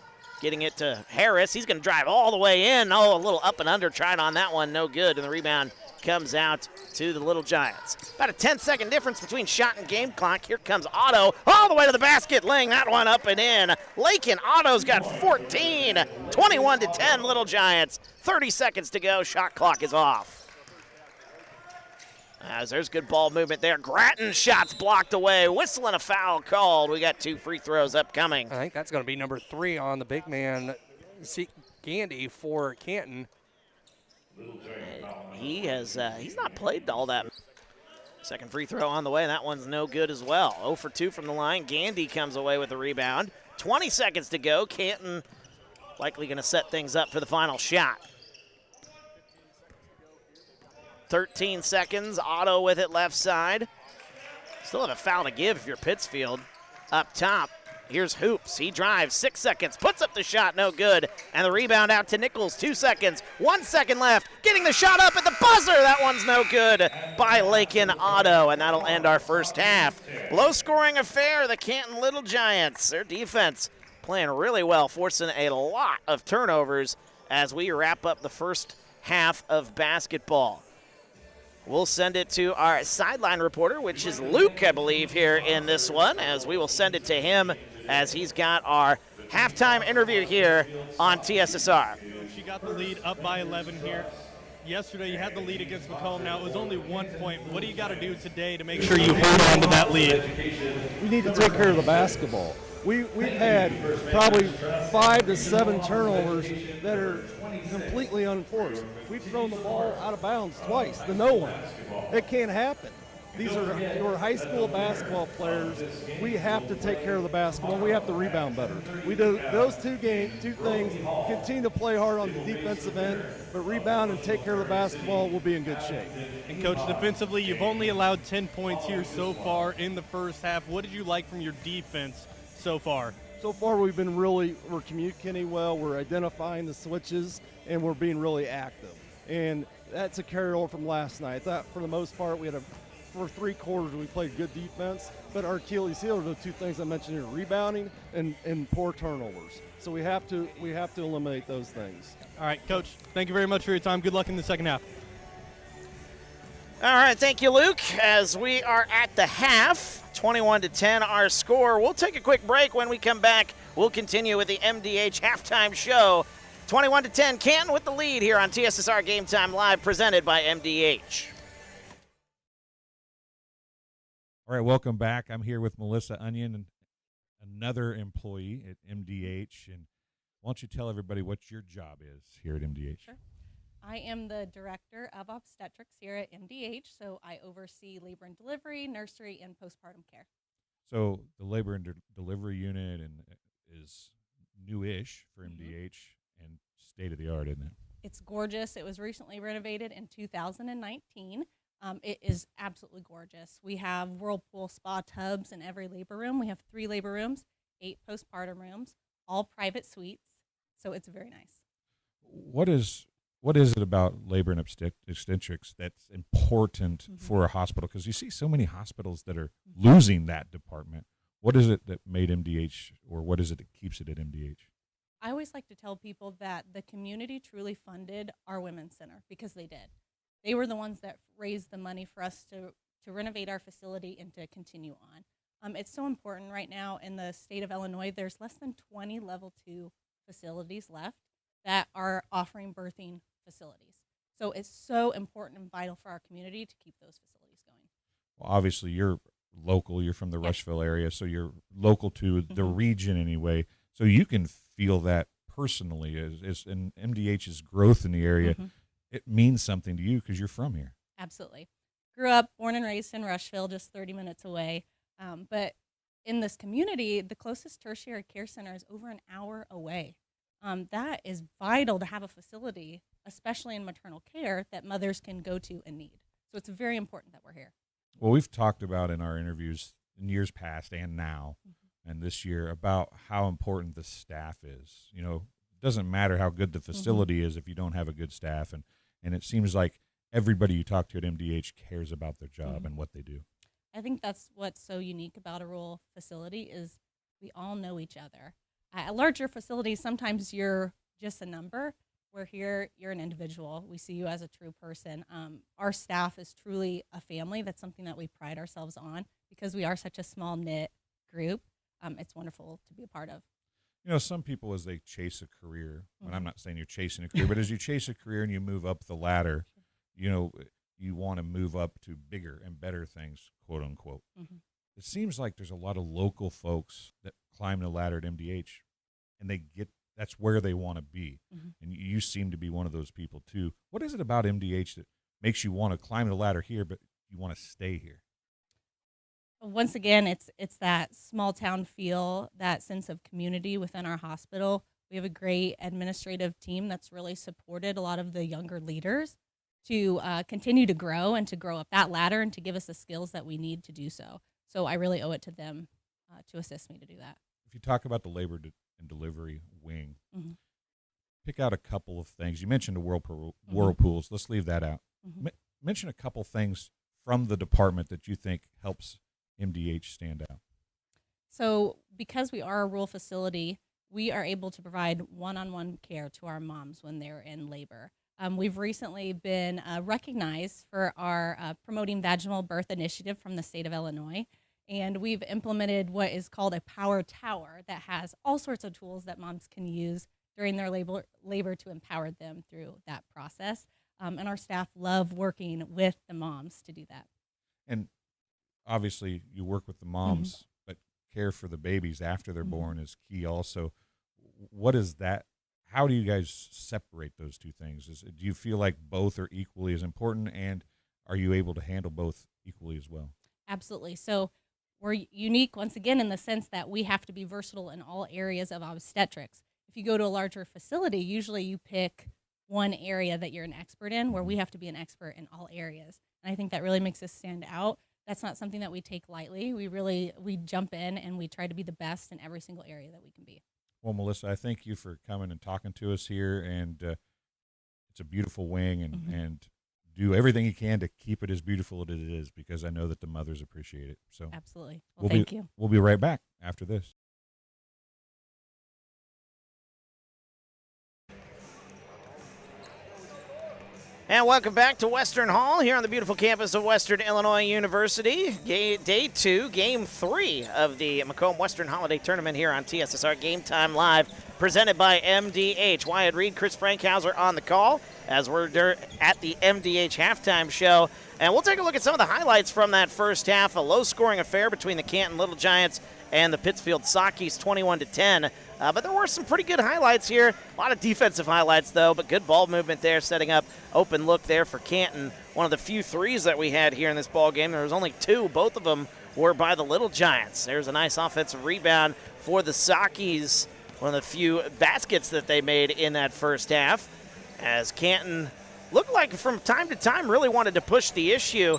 S1: getting it to Harris. He's going to drive all the way in. Oh, a little up and under tried on that one, no good, and the rebound comes out to the Little Giants. About a 10-second difference between shot and game clock. Here comes Otto all the way to the basket, laying that one up and in. Lakin Otto's got 14, 21-10 Little Giants. 30 seconds to go, shot clock is off. As there's good ball movement there. Grattan's shot's blocked away. Whistle and a foul called. We got two free throws upcoming.
S2: I think that's going to be number 3 on the big man, Gandy, for Canton.
S1: He's not played all that. Second free throw on the way. That one's no good as well. 0 for 2 from the line. Gandy comes away with the rebound. 20 seconds to go. Canton likely going to set things up for the final shot. 13 seconds. Otto with it left side. Still have a foul to give if you're Pittsfield. Up top, here's Hoops. He drives, 6 seconds, puts up the shot, no good. And the rebound out to Nichols, 2 seconds, 1 second left. Getting the shot up at the buzzer. That one's no good by Lakin Otto, and that'll end our first half. Low-scoring affair, the Canton Little Giants. Their defense playing really well, forcing a lot of turnovers as we wrap up the first half of basketball. We'll send it to our sideline reporter, which is Luke, I believe, here in this one, as we will send it to him as he's got our halftime interview here on TSSR.
S7: She got the lead up by 11 here. Yesterday you had the lead against Macomb. Now it was only 1 point. What do you got to do today to make sure you hold on to that lead?
S8: We need to take care of the basketball. We've had probably 5 to 7 turnovers that are completely unforced. We've thrown the ball out of bounds twice to no one. It can't happen. We're high school basketball players. We have to take care of the basketball. We have to rebound better. We do those two things. Continue to play hard on the defensive end, but rebound and take care of the basketball. We'll be in good shape.
S7: And Coach, defensively, you've only allowed 10 points here so far in the first half. What did you like from your defense so far?
S8: So far, we're communicating well. We're identifying the switches, and we're being really active. And that's a carryover from last night. I thought for the most part, for 3 quarters, we played good defense, but our Achilles heel are the 2 things I mentioned here: rebounding and poor turnovers. So we have to eliminate those things.
S7: All right, Coach, thank you very much for your time. Good luck in the second half.
S1: All right, thank you, Luke. As we are at the half, 21-10 our score. We'll take a quick break. When we come back, we'll continue with the MDH halftime show. 21-10, Canton with the lead here on TSSR Game Time Live, presented by MDH.
S9: All right, welcome back. I'm here with Melissa Onion, another employee at MDH. And why don't you tell everybody what your job is here at MDH?
S10: Sure. I am the Director of Obstetrics here at MDH, so I oversee labor and delivery, nursery, and postpartum care.
S9: So the labor and delivery unit is new-ish for MDH and state-of-the-art, isn't it?
S10: It's gorgeous. It was recently renovated in 2019. It is absolutely gorgeous. We have whirlpool spa tubs in every labor room. We have 3 labor rooms, 8 postpartum rooms, all private suites. So it's very nice.
S9: What is it about labor and obstetrics that's important for a hospital? Because you see so many hospitals that are losing that department. What is it that made MDH, or what is it that keeps it at MDH?
S10: I always like to tell people that the community truly funded our women's center, because they did. They were the ones that raised the money for us to renovate our facility and to continue on. It's so important right now in the state of Illinois. There's less than 20 level 2 facilities left that are offering birthing facilities. So it's so important and vital for our community to keep those facilities going.
S9: Well, obviously you're local. You're from the Rushville area, so you're local to the region anyway. So you can feel that personally as in MDH's growth in the area. It means something to you because you're from here.
S10: Absolutely. Grew up, born and raised in Rushville, just 30 minutes away. But in this community, the closest tertiary care center is over an hour away. That is vital to have a facility, especially in maternal care, that mothers can go to in need. So it's very important that we're here.
S9: Well, we've talked about in our interviews in years past and now and this year about how important the staff is. You know, it doesn't matter how good the facility is if you don't have a good staff. And it seems like everybody you talk to at MDH cares about their job and what they do.
S10: I think that's what's so unique about a rural facility is we all know each other. At larger facilities, sometimes you're just a number. Where here, you're an individual. We see you as a true person. Our staff is truly a family. That's something that we pride ourselves on because we are such a small-knit group. It's wonderful to be a part of.
S9: You know, some people, as they chase a career, and I'm not saying you're chasing a career, but as you chase a career and you move up the ladder, you know, you want to move up to bigger and better things, quote unquote. It seems like there's a lot of local folks that climb the ladder at MDH, and that's where they want to be. And you seem to be one of those people too. What is it about MDH that makes you want to climb the ladder here, but you want to stay here?
S10: Once again, it's that small town feel, that sense of community within our hospital. We have a great administrative team that's really supported a lot of the younger leaders to continue to grow and to grow up that ladder and to give us the skills that we need to do so. So I really owe it to them to assist me to do that.
S9: If you talk about the labor and delivery wing, pick out a couple of things. You mentioned the whirlpools. Let's leave that out. Mention a couple things from the department that you think helps MDH stand out.
S10: So because we are a rural facility, we are able to provide one-on-one care to our moms when they're in labor. We've recently been recognized for our Promoting Vaginal Birth initiative from the state of Illinois. And we've implemented what is called a power tower that has all sorts of tools that moms can use during their labor to empower them through that process. And our staff love working with the moms to do that.
S9: And obviously you work with the moms, but care for the babies after they're born is key also. What is that? How do you guys separate those two things? Do you feel like both are equally as important, and are you able to handle both equally as well?
S10: Absolutely. So we're unique, once again, in the sense that we have to be versatile in all areas of obstetrics. If you go to a larger facility, usually you pick one area that you're an expert in, where we have to be an expert in all areas. And I think that really makes us stand out. That's not something that we take lightly. We jump in and we try to be the best in every single area that we can be.
S9: Well, Melissa, I thank you for coming and talking to us here, and it's a beautiful wing, and do everything you can to keep it as beautiful as it is, because I know that the mothers appreciate it. So
S10: absolutely. Well, thank you.
S9: We'll be right back after this.
S1: And welcome back to Western Hall here on the beautiful campus of Western Illinois University. Day 2, Game 3 of the Macomb Western Holiday Tournament here on TSSR Game Time Live, presented by MDH. Wyatt Reed, Chris Frankhauser on the call as we're at the MDH halftime show. And we'll take a look at some of the highlights from that first half. A low-scoring affair between the Canton Little Giants and the Pittsfield Sockies, 21-10. But there were some pretty good highlights here. A lot of defensive highlights, though, but good ball movement there, setting up open look there for Canton. One of the few threes that we had here in this ball game. There was only 2. Both of them were by the Little Giants. There's a nice offensive rebound for the Sockies. One of the few baskets that they made in that first half, as Canton looked like from time to time really wanted to push the issue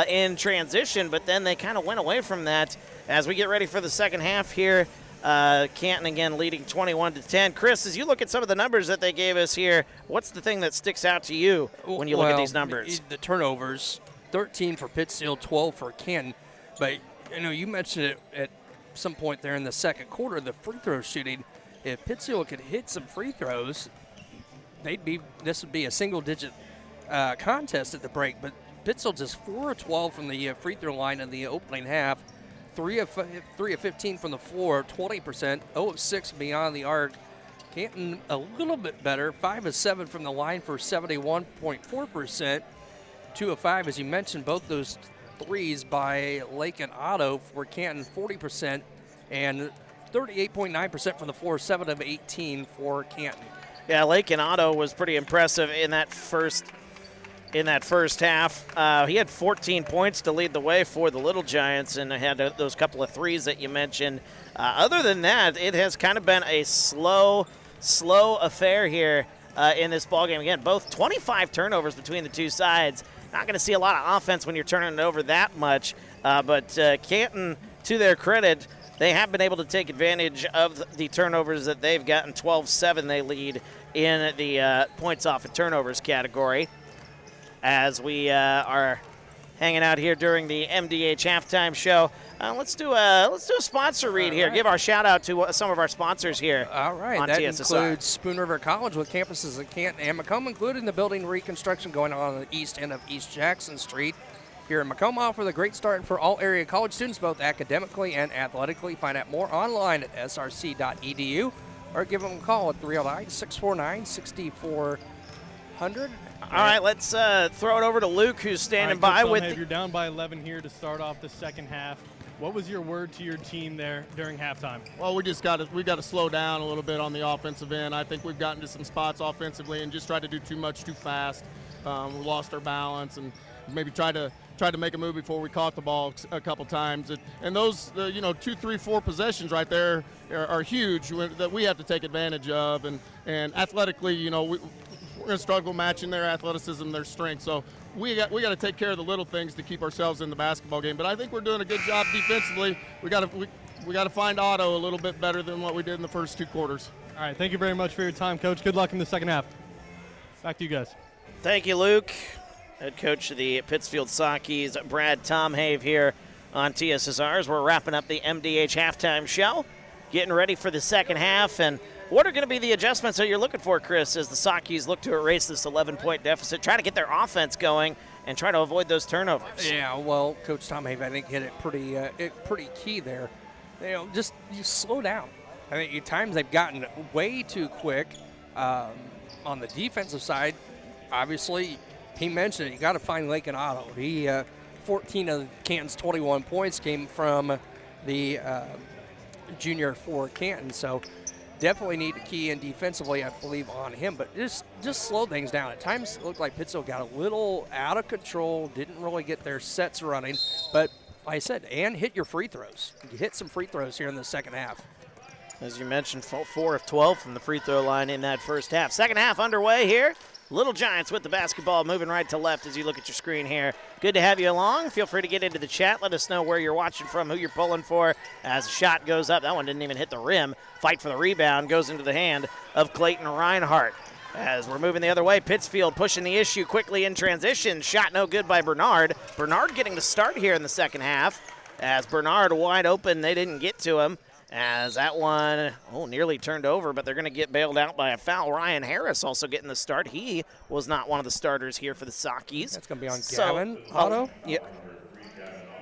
S1: in transition, but then they kind of went away from that as we get ready for the second half here. Canton again leading 21-10. Chris, as you look at some of the numbers that they gave us here, what's the thing that sticks out to you when you look at these numbers?
S2: The turnovers, 13 for Pittsfield, 12 for Canton. But, you mentioned it at some point there in the second quarter, the free throw shooting. If Pittsfield could hit some free throws, this would be a single-digit contest at the break. But Pittsfield just 4 of 12 from the free throw line in the opening half. 3 of 15 from the floor, 20%. 0 of 6 beyond the arc. Canton a little bit better, 5 of 7 from the line for 71.4%. 2 of 5, as you mentioned, both those threes by Lake and Otto for Canton, 40%, and 38.9% from the floor, 7 of 18 for Canton.
S1: Yeah, Lake and Otto was pretty impressive in that first half. He had 14 points to lead the way for the Little Giants and had those couple of threes that you mentioned. Other than that, it has kind of been a slow affair here in this ballgame. Again, both 25 turnovers between the two sides. Not going to see a lot of offense when you're turning it over that much. But Canton, to their credit, they have been able to take advantage of the turnovers that they've gotten. 12-7 they lead in the points off of turnovers category. As we are hanging out here during the MDH halftime show, let's do a sponsor read here. Give our shout out to some of our sponsors here.
S2: All right,
S1: on
S2: that
S1: TSSR.
S2: includes Spoon River College with campuses in Canton and Macomb, including the building reconstruction going on the east end of East Jackson Street. Here in Macomb, offer the great start for all area college students, both academically and athletically. Find out more online at src.edu or give them a call at 309-649-6400.
S1: All right, let's throw it over to Luke, who's standing by with.
S7: You're down by 11 here to start off the second half. What was your word to your team there during halftime?
S11: Well, we got to slow down a little bit on the offensive end. I think we've gotten to some spots offensively and just tried to do too much too fast. We lost our balance and maybe tried to make a move before we caught the ball a couple times. And those 2, 3, 4 possessions right there are huge that we have to take advantage of. And athletically, we're going to struggle matching their athleticism, their strength. So we got to take care of the little things to keep ourselves in the basketball game. But I think we're doing a good job defensively. We got to find Otto a little bit better than what we did in the first 2 quarters.
S7: All right, thank you very much for your time, Coach. Good luck in the second half. Back to you guys.
S1: Thank you, Luke. Head coach of the Pittsfield Sockies, Brad Tomhave, here on TSSR as we're wrapping up the MDH halftime show, getting ready for the second half. And what are going to be the adjustments that you're looking for, Chris, as the Sockies look to erase this 11-point deficit, try to get their offense going, and try to avoid those turnovers?
S2: Yeah, well, Coach Tomhave, I think, hit it pretty key there. You slow down. I think at times they've gotten way too quick on the defensive side. Obviously, he mentioned it. You got to find Lake and Otto. 14 of Canton's 21 points came from the junior for Canton. So definitely need to key in defensively, I believe, on him. But just slow things down. At times it looked like Pittsfield got a little out of control, didn't really get their sets running. But like I said, and hit your free throws. You hit some free throws here in the second half.
S1: As you mentioned, 4 of 12 from the free throw line in that first half. Second half underway here. Little Giants with the basketball, moving right to left as you look at your screen here. Good to have you along. Feel free to get into the chat. Let us know where you're watching from, who you're pulling for. As the shot goes up, that one didn't even hit the rim. Fight for the rebound, goes into the hand of Clayton Reinhardt. As we're moving the other way, Pittsfield pushing the issue quickly in transition. Shot no good by Bernard. Bernard getting the start here in the second half. As Bernard wide open, they didn't get to him. As that one, nearly turned over, but they're going to get bailed out by a foul. Ryan Harris also getting the start. He was not one of the starters here for the Sockies.
S2: That's going to be on Gavin Otto?
S1: Yeah.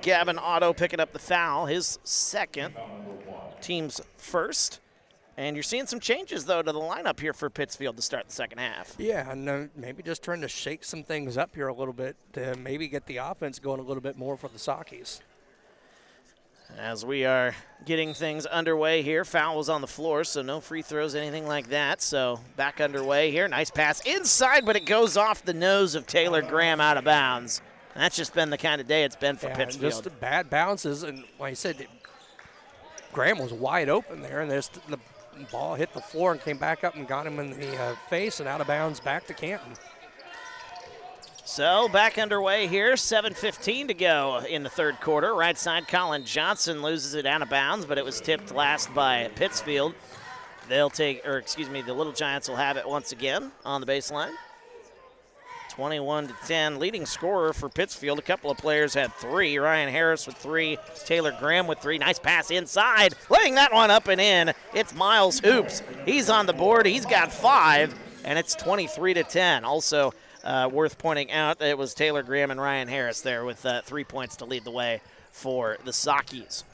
S1: Gavin Otto picking up the foul, his second, team's first. And you're seeing some changes, though, to the lineup here for Pittsfield to start the second half.
S2: Yeah, and maybe just trying to shake some things up here a little bit to maybe get the offense going a little bit more for the Sockies.
S1: As we are getting things underway here, foul was on the floor, so no free throws, anything like that. So back underway here. Nice pass inside, but it goes off the nose of Taylor Graham out of bounds. That's just been the kind of day it's been for Pittsfield.
S2: Just bad bounces, and like I said, Graham was wide open there, and the ball hit the floor and came back up and got him in the face and out of bounds back to Canton.
S1: So back underway here, 7:15 to go in the third quarter. Right side, Colin Johnson loses it out of bounds, but it was tipped last by Pittsfield. The Little Giants will have it once again on the baseline. 21-10, leading scorer for Pittsfield. A couple of players had 3. Ryan Harris with 3, Taylor Graham with 3. Nice pass inside, laying that one up and in. It's Miles Hoops. He's on the board. He's got 5, and it's 23-10. Also worth pointing out, it was Taylor Graham and Ryan Harris there with 3 points to lead the way for the Sockies.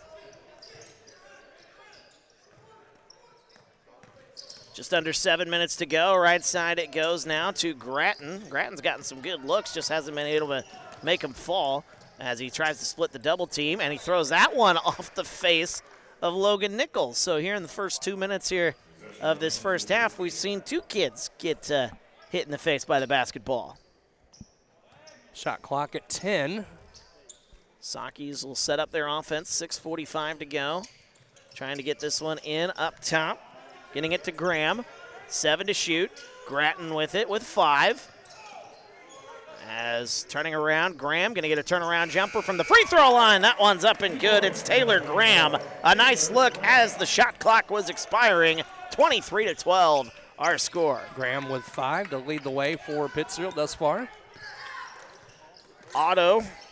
S1: Just under 7 minutes to go. Right side it goes now to Gratton. Gratton's gotten some good looks, just hasn't been able to make him fall as he tries to split the double team, and he throws that one off the face of Logan Nichols. So here in the first 2 minutes here of this first half, we've seen 2 kids get hit in the face by the basketball.
S2: Shot clock at 10.
S1: Sockies will set up their offense, 6:45 to go. Trying to get this one in up top. Getting it to Graham. 7 to shoot. Gratton with it with 5. As turning around, Graham going to get a turnaround jumper from the free throw line. That one's up and good. It's Taylor Graham. A nice look as the shot clock was expiring. 23-12, our score.
S2: Graham with 5 to lead the way for Pittsfield thus far.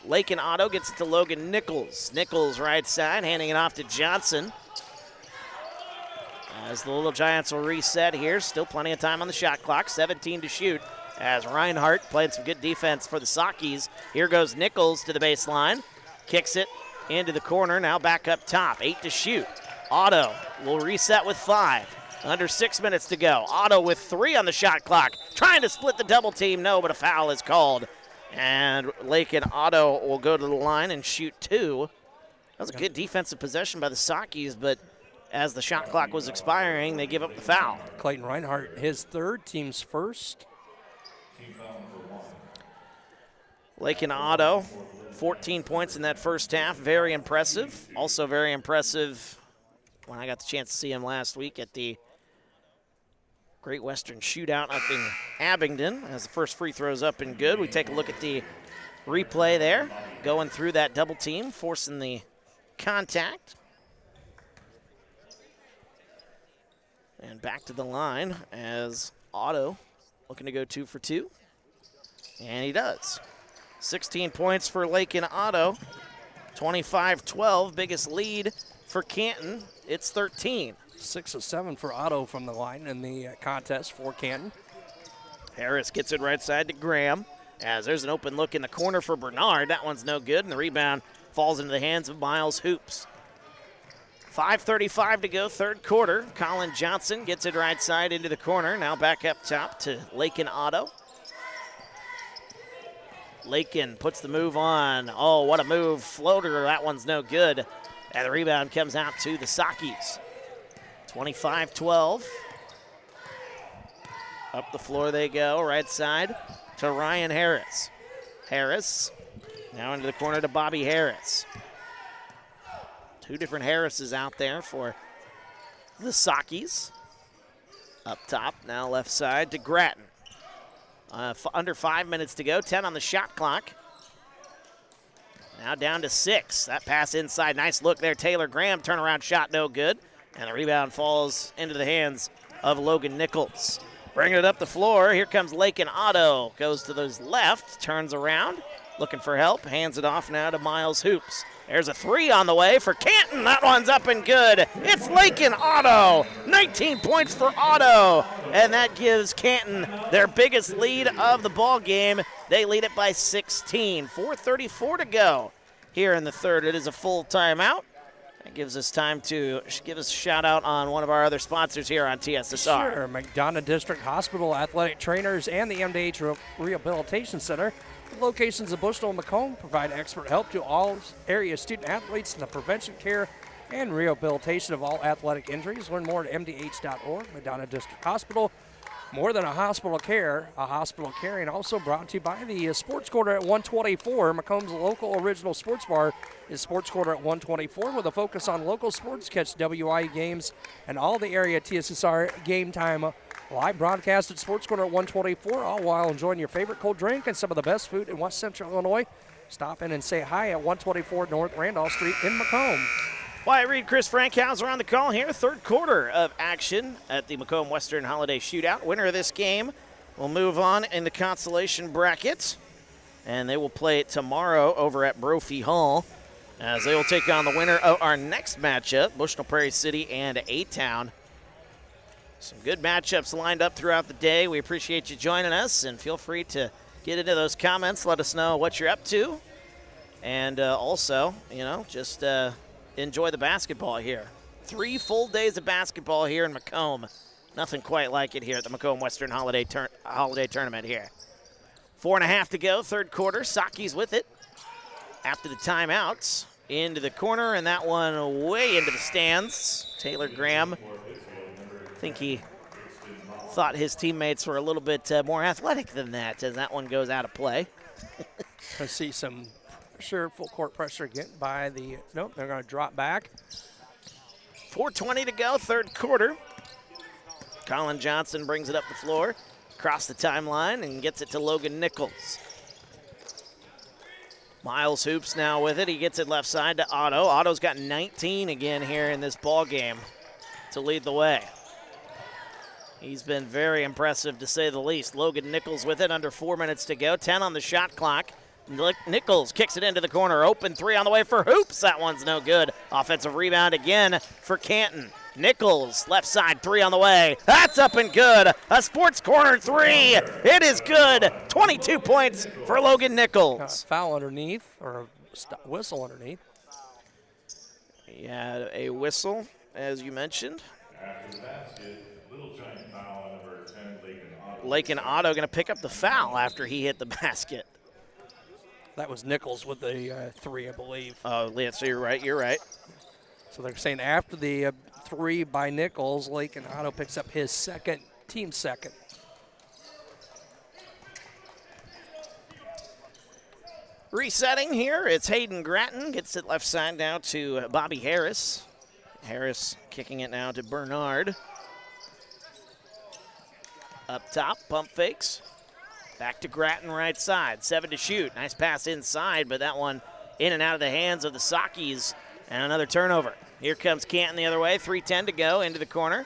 S1: Lakin Otto gets it to Logan Nichols. Nichols right side, handing it off to Johnson. As the Little Giants will reset here, still plenty of time on the shot clock, 17 to shoot. As Reinhardt played some good defense for the Sockies. Here goes Nichols to the baseline, kicks it into the corner, now back up top, 8 to shoot. Otto will reset with 5. Under 6 minutes to go. Otto with 3 on the shot clock, trying to split the double team, no, but a foul is called. And Lakin Otto will go to the line and shoot 2. That was a good defensive possession by the Sockies, but as the shot clock was expiring, they give up the foul.
S2: Clayton Reinhardt, his 3rd, team's first.
S1: Lakin Otto, 14 points in that first half. Very impressive. Also very impressive when I got the chance to see him last week at the Great Western Shootout up in Abingdon. As the first free throw's up and good. We take a look at the replay there. Going through that double team, forcing the contact. And back to the line as Otto looking to go 2 for 2. And he does. 16 points for Lakin Otto. 25-12, biggest lead for Canton. It's 13.
S2: 6 of 7 for Otto from the line in the contest for Canton.
S1: Harris gets it right side to Graham. As there's an open look in the corner for Bernard. That one's no good, and the rebound falls into the hands of Miles Hoops. 5:35 to go, third quarter. Colin Johnson gets it right side into the corner. Now back up top to Lakin Otto. Lakin puts the move on. Oh, what a move. Floater, that one's no good. And the rebound comes out to the Sockies. 25-12. Up the floor they go, right side to Ryan Harris. Harris now into the corner to Bobby Harris. 2 different Harrises out there for the Sockies. Up top, now left side to Gratton. Under 5 minutes to go, 10 on the shot clock. Now down to 6. That pass inside, nice look there. Taylor Graham, turnaround shot, no good. And the rebound falls into the hands of Logan Nichols. Bringing it up the floor, here comes Lakin Otto. Goes to the left, turns around, looking for help, hands it off now to Miles Hoops. There's a 3 on the way for Canton. That one's up and good. It's Lakin Otto. 19 points for Otto. And that gives Canton their biggest lead of the ball game. They lead it by 16. 4:34 to go here in the third. It is a full timeout. That gives us time to give us a shout out on one of our other sponsors here on TSSR.
S2: Sure, McDonough District Hospital Athletic Trainers and the MWHT Rehabilitation Center. The locations of Bushnell and Macomb provide expert help to all area student athletes in the prevention, care, and rehabilitation of all athletic injuries. Learn more at mdh.org. McDonough District Hospital, more than a hospital caring. Also brought to you by the Sports Quarter at 124. Macomb's local original sports bar is Sports Quarter at 124 with a focus on local sports. Catch WI games and all the area TSSR Game Time Live broadcast at Sports Corner at 124, all while enjoying your favorite cold drink and some of the best food in West Central Illinois. Stop in and say hi at 124 North Randolph Street in Macomb.
S1: Wyatt Reed, Chris Frankhauser on the call here. Third quarter of action at the Macomb Western Holiday Shootout. Winner of this game will move on in the consolation bracket, and they will play it tomorrow over at Brophy Hall as they will take on the winner of our next matchup, Bushnell-Prairie City and A-Town. Some good matchups lined up throughout the day. We appreciate you joining us, and feel free to get into those comments. Let us know what you're up to, and also, just enjoy the basketball here. 3 full days of basketball here in Macomb. Nothing quite like it here at the Macomb Western Holiday Tournament here. 4.5 to go, third quarter. Saki's with it after the timeouts. Into the corner, and that one way into the stands. Taylor Graham, I think he thought his teammates were a little bit more athletic than that as that one goes out of play.
S2: I see some pressure, full court pressure again by the, nope, they're going to drop back.
S1: 4:20 to go, third quarter. Colin Johnson brings it up the floor, across the timeline, and gets it to Logan Nichols. Miles Hoops now with it. He gets it left side to Otto. Otto's got 19 again here in this ball game to lead the way. He's been very impressive, to say the least. Logan Nichols with it, under 4 minutes to go. 10 on the shot clock. Nichols kicks it into the corner. Open three on the way for Hoops. That one's no good. Offensive rebound again for Canton. Nichols, left side three on the way. That's up and good. A Sports Corner three. It is good. 22 points for Logan Nichols.
S2: Foul underneath, or a whistle underneath.
S1: Yeah, a whistle, as you mentioned.
S9: After the basket, little giant foul on number 10,
S1: Lakin Otto going to pick up the foul after he hit the basket.
S2: That was Nichols with the three, I believe.
S1: Oh, so you're right.
S2: So they're saying after the three by Nichols, Lakin Otto picks up his second, team second.
S1: Resetting here, it's Hayden Gratton. Gets it left side now to Bobby Harris. Harris kicking it now to Bernard. Up top, pump fakes. Back to Gratton right side, 7 to shoot. Nice pass inside, but that one in and out of the hands of the Sakis, and another turnover. Here comes Canton the other way, 3:10 to go, into the corner.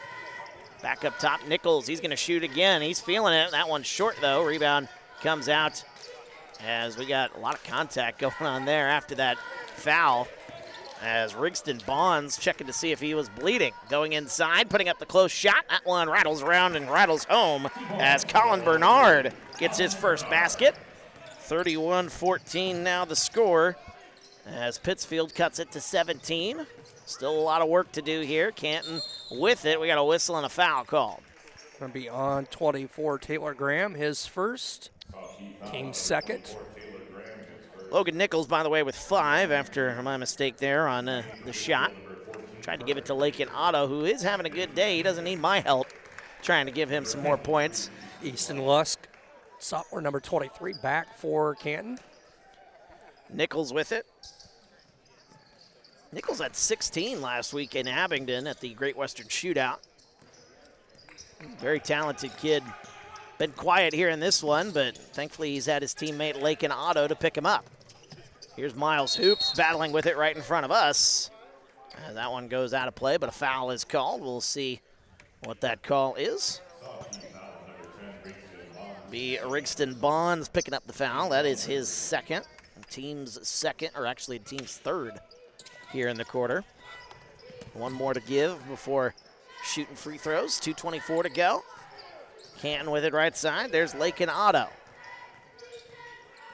S1: Back up top, Nichols, he's gonna shoot again. He's feeling it, that one's short though. Rebound comes out as we got a lot of contact going on there after that foul. As Rigston Bonds checking to see if he was bleeding. Going inside, putting up the close shot. That one rattles around and rattles home as Colin Bernard gets his first basket. 31-14 now the score as Pittsfield cuts it to 17. Still a lot of work to do here. Canton with it. We got a whistle and a foul called.
S2: Going to be on 24, Taylor Graham, his first, team second.
S1: Logan Nichols, by the way, with 5 after my mistake there on the shot. Tried to give it to Lakin Otto, who is having a good day. He doesn't need my help trying to give him some more points.
S2: Easton Lusk, sophomore number 23, back for Canton.
S1: Nichols with it. Nichols had 16 last week in Abingdon at the Great Western Shootout. Very talented kid. Been quiet here in this one, but thankfully he's had his teammate Lakin Otto to pick him up. Here's Miles Hoops battling with it right in front of us. And that one goes out of play, but a foul is called. We'll see what that call is. Be Rigston Bonds picking up the foul. That is his second. Team's second, or actually team's third here in the quarter. One more to give before shooting free throws. 2:24 to go. Canton with it right side. There's Lakin Otto.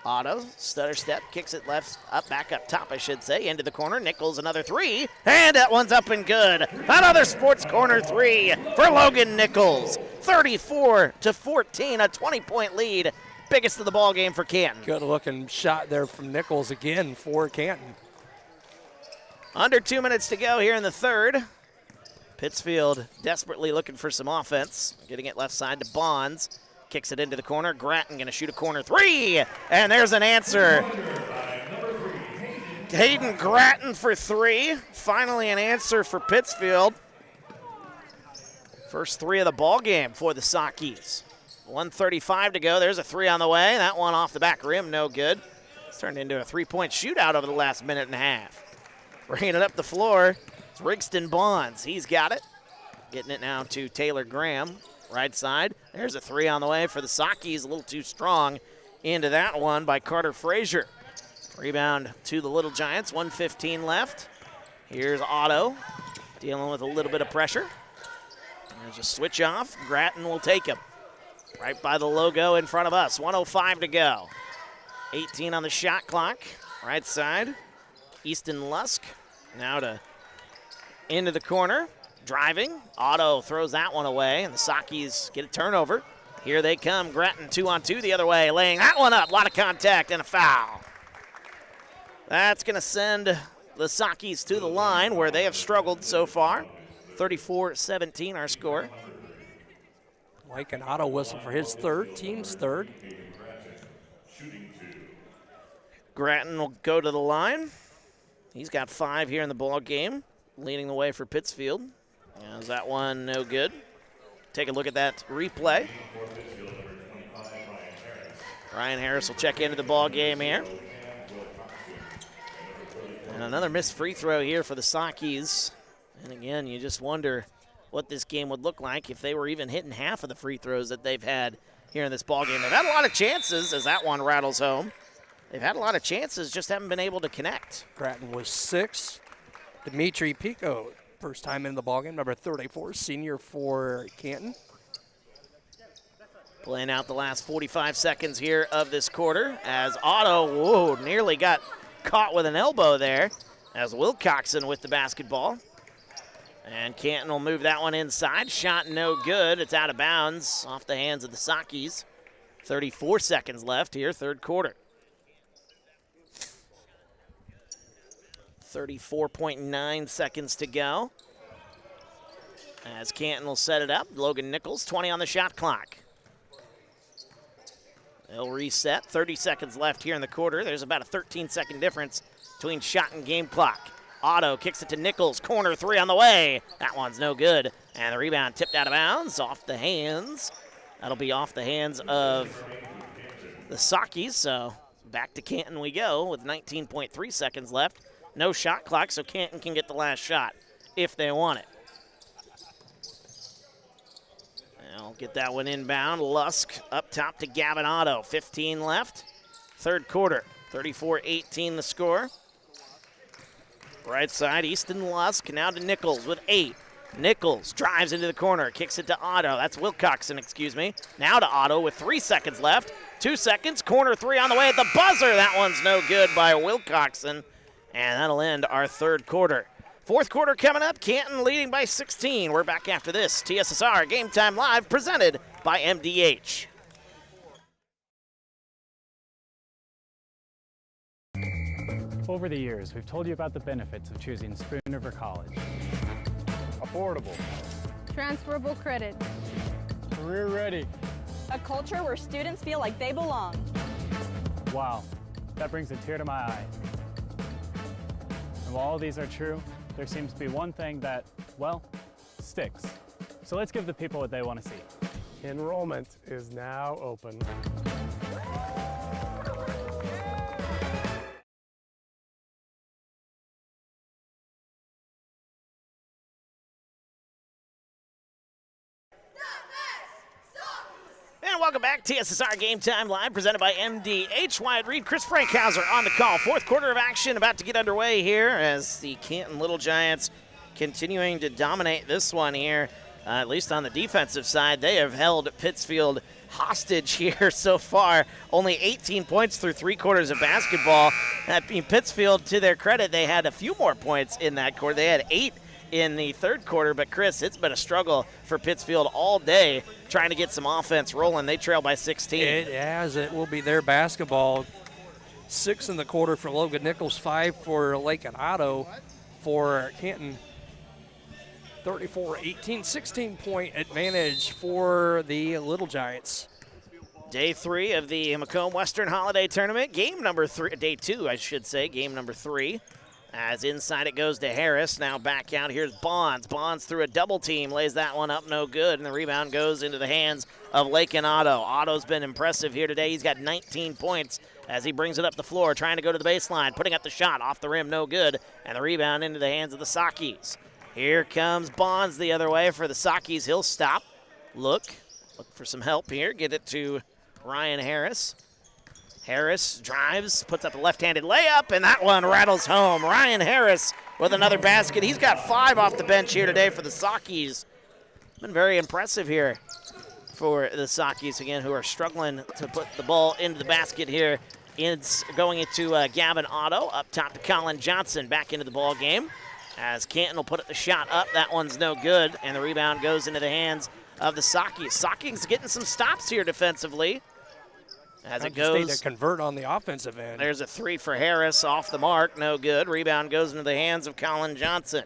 S1: Otto, stutter step, kicks it left, back up top, I should say, into the corner. Nichols, another three, and that one's up and good. Another Sports Corner three for Logan Nichols. 34-14, a 20-point lead. Biggest of the ball game for Canton.
S2: Good looking shot there from Nichols again for Canton.
S1: Under 2 minutes to go here in the third. Pittsfield desperately looking for some offense. Getting it left side to Bonds. Kicks it into the corner. Gratton going to shoot a corner three. And there's an answer. Hayden Gratton for three. Finally an answer for Pittsfield. First three of the ball game for the Sockies. 1:35 to go. There's a three on the way. That one off the back rim, no good. It's turned into a three-point shootout over the last minute and a half. Bringing it up the floor, it's Rigston Bonds. He's got it. Getting it now to Taylor Graham, right side. There's a three on the way for the Sockies. A little too strong into that one by Carter Frazier. Rebound to the Little Giants. 1:15 left. Here's Otto dealing with a little bit of pressure. There's a switch off. Grattan will take him. Right by the logo in front of us. 1:05 to go. 18 on the shot clock. Right side. Easton Lusk now to into the corner. Driving. Otto throws that one away, and the Sockies get a turnover. Here they come. Grattan 2-on-2 the other way, laying that one up. A lot of contact and a foul. That's going to send the Sockies to the line where they have struggled so far. 34-17 our score.
S2: Like an auto whistle for his third, team's third.
S1: Grattan will go to the line. He's got 5 here in the ball game, leading the way for Pittsfield. Is that one no good? Take a look at that replay. Ryan Harris will check into the ball game here. And another missed free throw here for the Sockies. And again, you just wonder what this game would look like if they were even hitting half of the free throws that they've had here in this ball game. They've had a lot of chances as that one rattles home. They've had a lot of chances, just haven't been able to connect.
S2: Grattan was 6. Dimitri Pico, first time in the ballgame, number 34, senior for Canton.
S1: Playing out the last 45 seconds here of this quarter as Otto, nearly got caught with an elbow there as Wilcoxon with the basketball. And Canton will move that one inside. Shot no good. It's out of bounds off the hands of the Sockies. 34 seconds left here, third quarter. 34.9 seconds to go. As Canton will set it up. Logan Nichols, 20 on the shot clock. They'll reset. 30 seconds left here in the quarter. There's about a 13-second difference between shot and game clock. Otto kicks it to Nichols. Corner three on the way. That one's no good. And the rebound tipped out of bounds. Off the hands. That'll be off the hands of the Sockies. So back to Canton we go with 19.3 seconds left. No shot clock, so Canton can get the last shot if they want it. I'll get that one inbound. Lusk up top to Gavin Otto. 15 left. Third quarter. 34-18 the score. Right side, Easton Lusk now to Nichols with 8. Nichols drives into the corner, kicks it to Otto. That's Wilcoxon, excuse me. Now to Otto with 3 seconds left. 2 seconds, corner three on the way at the buzzer. That one's no good by Wilcoxon. And that'll end our third quarter. Fourth quarter coming up, Canton leading by 16. We're back after this. TSSR Game Time Live presented by MDH.
S3: Over the years, we've told you about the benefits of choosing Spoon River College.
S4: Affordable.
S5: Transferable credit.
S4: Career ready.
S6: A culture where students feel like they belong.
S3: Wow, that brings a tear to my eye. And while all these are true, there seems to be one thing that, well, sticks. So let's give the people what they want to see.
S4: Enrollment is now open.
S1: And welcome back. TSSR Game Time Live presented by MDH. Wyatt Reed, Chris Frankhauser on the call. Fourth quarter of action about to get underway here as the Canton Little Giants continuing to dominate this one here, at least on the defensive side. They have held Pittsfield hostage here so far. Only 18 points through 3 quarters of basketball. Pittsfield, to their credit, they had a few more points in that quarter. They had 8 in the third quarter, but Chris, it's been a struggle for Pittsfield all day trying to get some offense rolling. They trail by 16.
S2: It has. It will be their basketball. 6 in the quarter for Logan Nichols, 5 for Lake and Otto for Canton. 34-18, 16-point advantage for the Little Giants.
S1: Day 3 of the Macomb Western Holiday Tournament. Game number 3, day 2, I should say, game number 3. As inside it goes to Harris. Now back out. Here's Bonds. Bonds through a double team. Lays that one up. No good. And the rebound goes into the hands of Lakin Otto. Otto's been impressive here today. He's got 19 points as he brings it up the floor. Trying to go to the baseline. Putting up the shot. Off the rim. No good. And the rebound into the hands of the Sakis. Here comes Bonds the other way for the Sakis. He'll stop. Look for some help here. Get it to Ryan Harris. Harris drives, puts up a left-handed layup, and that one rattles home. Ryan Harris with another basket. He's got 5 off the bench here today for the Sakis. Been very impressive here for the Sakis, again, who are struggling to put the ball into the basket here. It's going into Gavin Otto, up top to Colin Johnson, back into the ball game. As Canton will put the shot up, that one's no good, and the rebound goes into the hands of the Sakis. Sakis getting some stops here defensively. As it goes,
S2: need to convert on the offensive end.
S1: There's a 3 for Harris, off the mark, no good. Rebound goes into the hands of Colin Johnson.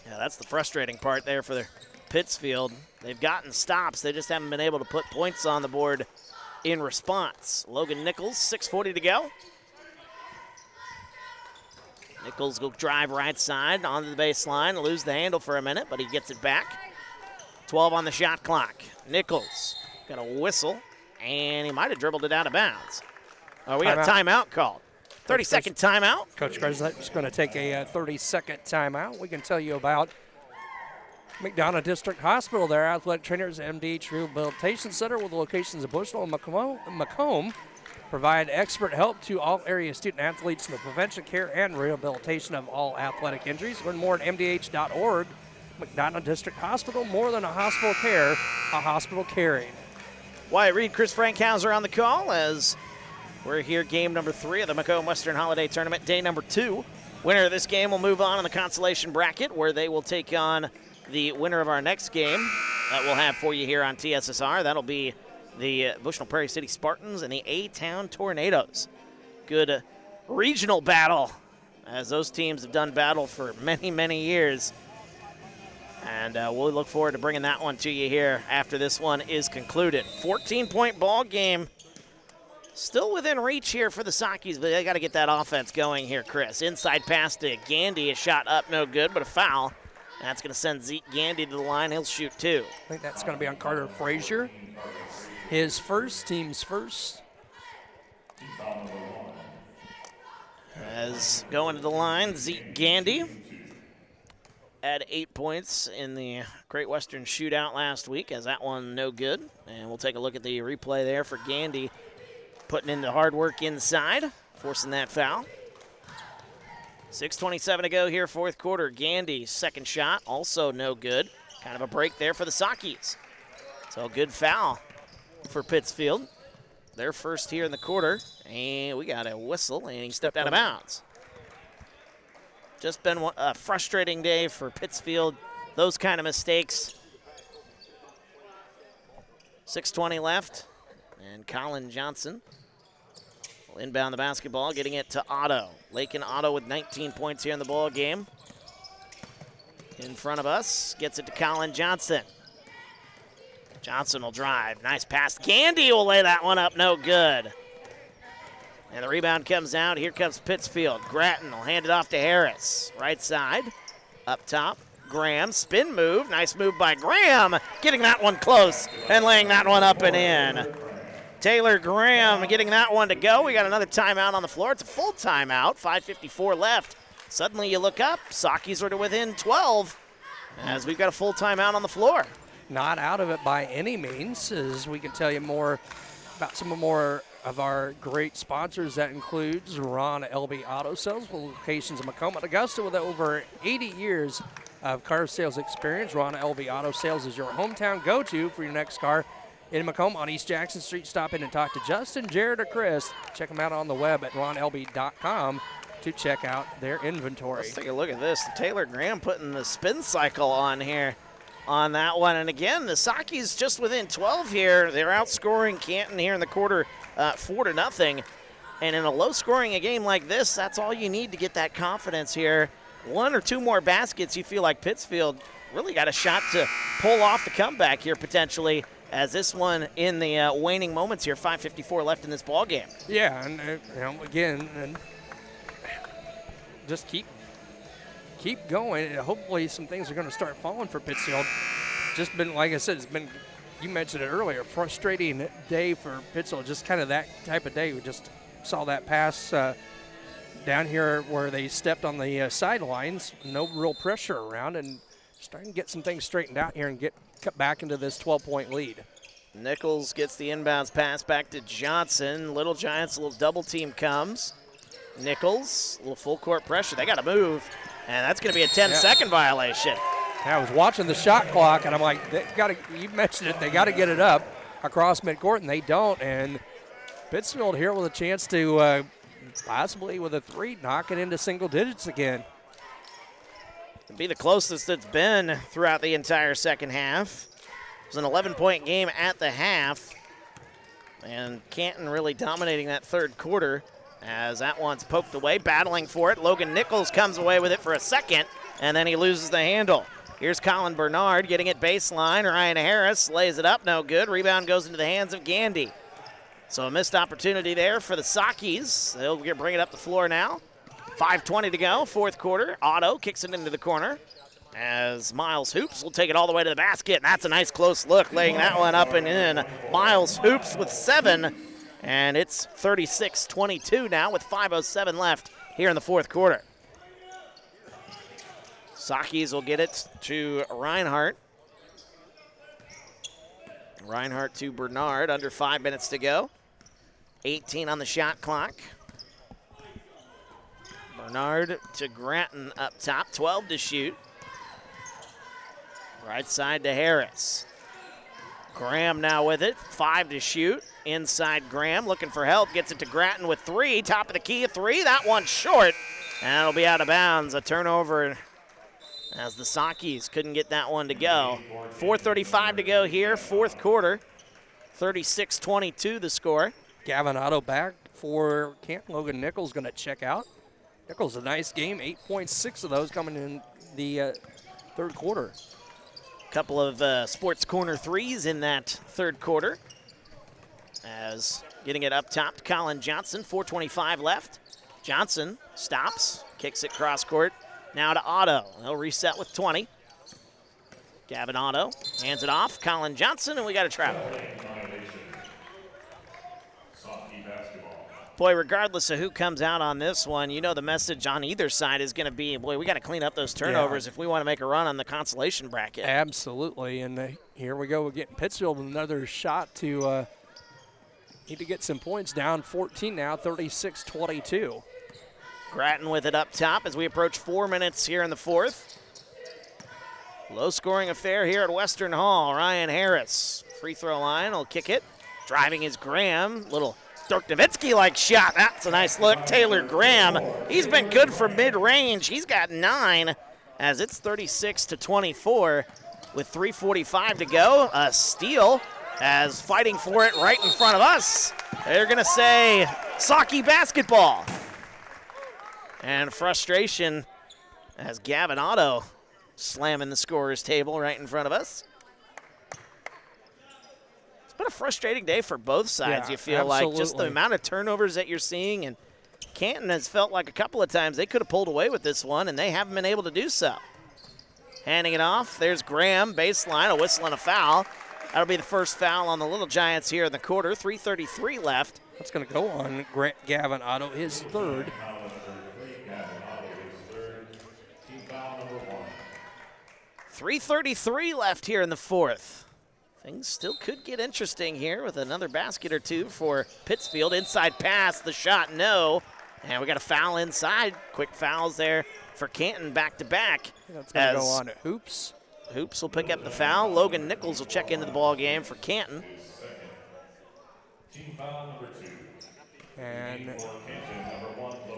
S1: Yeah, that's the frustrating part there for the Pittsfield. They've gotten stops, they just haven't been able to put points on the board in response. Logan Nichols, 6:40 to go. Nichols will drive right side onto the baseline, lose the handle for a minute, but he gets it back. 12 on the shot clock. Nichols got a whistle, and he might have dribbled it out of bounds. Oh, we got a timeout called. 30-second timeout.
S2: Coach Greslett's going to take a 30-second timeout. We can tell you about McDonough District Hospital, their athletic trainers, MWHT Rehabilitation Center with locations in Bushnell and Macomb, provide expert help to all area student athletes in the prevention, care, and rehabilitation of all athletic injuries. Learn more at MDH.org. McDonough District Hospital, more than a hospital care, a hospital caring.
S1: Wyatt Reed, Chris Frankhauser on the call as we're here, game number 3 of the Macomb Western Holiday Tournament, day number 2. Winner of this game will move on in the consolation bracket, where they will take on the winner of our next game that we'll have for you here on TSSR. That'll be the Bushnell-Prairie City Spartans and the A-Town Tornadoes. Good regional battle, as those teams have done battle for many, many years. And we'll look forward to bringing that one to you here after this one is concluded. 14-point ball game. Still within reach here for the Sakis, but they got to get that offense going here, Chris. Inside pass to Gandy, a shot up, no good, but a foul. That's going to send Zeke Gandy to the line. He'll shoot 2.
S2: I think that's going to be on Carter Frazier. His first, team's first.
S1: As going to the line, Zeke Gandy had 8 points in the Great Western Shootout last week, as that one no good. And we'll take a look at the replay there for Gandy, putting in the hard work inside, forcing that foul. 6:27 to go here, fourth quarter. Gandy's second shot, also no good. Kind of a break there for the Sakis. So good foul for Pittsfield. Their first here in the quarter. And we got a whistle, and he stepped out of bounds. Just been a frustrating day for Pittsfield. Those kind of mistakes. 6:20 left. And Colin Johnson will inbound the basketball, getting it to Otto. Lakin Otto with 19 points here in the ball game. In front of us, gets it to Colin Johnson. Johnson will drive. Nice pass. Gandy will lay that one up. No good. And the rebound comes out. Here comes Pittsfield. Gratton will hand it off to Harris. Right side. Up top. Graham. Spin move. Nice move by Graham. Getting that one close and laying that one up and in. Taylor Graham getting that one to go. We got another timeout on the floor. It's a full timeout. 5:54 left. Suddenly you look up. Sakis are to within 12 as we've got a full timeout on the floor.
S2: Not out of it by any means, as we can tell you more about some more of our great sponsors. That includes Ron LB Auto Sales, with locations in Macomb and Augusta. With over 80 years of car sales experience, Ron LB Auto Sales is your hometown go-to for your next car in Macomb on East Jackson Street. Stop in and talk to Justin, Jared, or Chris. Check them out on the web at ronlb.com to check out their inventory.
S1: Let's take a look at this. Taylor Graham putting the spin cycle on here on that one. And again, the Sakis just within 12 here. They're outscoring Canton here in the quarter 4-0. And in a low-scoring game like this, that's all you need to get that confidence here. 1 or 2 more baskets, you feel like Pittsfield really got a shot to pull off the comeback here potentially, as this one in the waning moments here. 5:54 left in this ball game.
S2: Yeah, and again, and just keep going. And hopefully some things are going to start falling for Pittsfield. Just been, like I said, it's been, you mentioned it earlier, frustrating day for Pittsfield. Just kind of that type of day. We just saw that pass down here where they stepped on the sidelines. No real pressure around, and starting to get some things straightened out here and get cut back into this 12-point lead.
S1: Nichols gets the inbounds pass back to Johnson. Little Giants, a little double team comes. Nichols, a little full court pressure. They got to move, and that's going to be a 10-second violation.
S2: I was watching the shot clock, and I'm like, they got to. You mentioned it. They got to get it up across midcourt, and they don't. And Pittsfield here with a chance to possibly with a 3 knock it into single digits again.
S1: It'll be the closest it's been throughout the entire second half. It was an 11-point game at the half, and Canton really dominating that third quarter as that one's poked away, battling for it. Logan Nichols comes away with it for a second, and then he loses the handle. Here's Colin Bernard getting it baseline. Ryan Harris lays it up, no good. Rebound goes into the hands of Gandy. So a missed opportunity there for the Sockies. They'll bring it up the floor now. 5:20 to go, fourth quarter. Otto kicks it into the corner as Miles Hoops will take it all the way to the basket. And that's a nice close look, laying that one up and in. Miles Hoops with 7, and it's 36-22 now with 5:07 left here in the fourth quarter. Sockies will get it to Reinhardt. Reinhardt to Bernard, under 5 minutes to go. 18 on the shot clock. Bernard to Gratton up top, 12 to shoot. Right side to Harris. Graham now with it, 5 to shoot. Inside Graham, looking for help, gets it to Gratton with 3. Top of the key, a 3, that one's short. And it'll be out of bounds, a turnover as the Sockies couldn't get that one to go. 4:35 to go here, fourth quarter. 36-22 the score.
S2: Gavin Otto back for Canton. Logan Nichols going to check out. Nichols, a nice game, 8.6 of those coming in the third quarter.
S1: Couple of Sports Corner threes in that third quarter. As getting it up top to Colin Johnson, 4:25 left. Johnson stops, kicks it cross court. Now to Otto. He'll reset with 20. Gavin Otto hands it off. Colin Johnson, and we got a travel. Boy, regardless of who comes out on this one, you know the message on either side is going to be, boy, we got to clean up those turnovers if we want to make a run on the consolation bracket.
S2: Absolutely, and here we go. We're getting Pittsfield with another shot to need to get some points down. 14 now, 36-22.
S1: Gratton with it up top as we approach 4 minutes here in the fourth. Low-scoring affair here at Western Hall. Ryan Harris, free throw line, will kick it. Driving is Graham, little Dirk Nowitzki-like shot. That's a nice look. Taylor Graham, he's been good for mid-range. He's got 9 as it's 36-24 with 3:45 to go. A steal as fighting for it right in front of us. They're going to say Socky basketball. And frustration as Gavin Otto slamming the scorer's table right in front of us. It's been a frustrating day for both sides, you feel like. Just the amount of turnovers that you're seeing. And Canton has felt like a couple of times they could have pulled away with this one, and they haven't been able to do so. Handing it off, there's Graham, baseline, a whistle and a foul. That'll be the first foul on the Little Giants here in the quarter. 3:33 left.
S2: That's going to go on Gavin Otto, his third.
S1: 3:33 left here in the fourth. Things still could get interesting here with another basket or two for Pittsfield. Inside pass, the shot, no. And we got a foul inside. Quick fouls there for Canton back-to-back.
S2: That's going to go on at Hoops.
S1: Hoops will pick up the foul. Logan Nichols will check into the ball game for Canton.
S2: And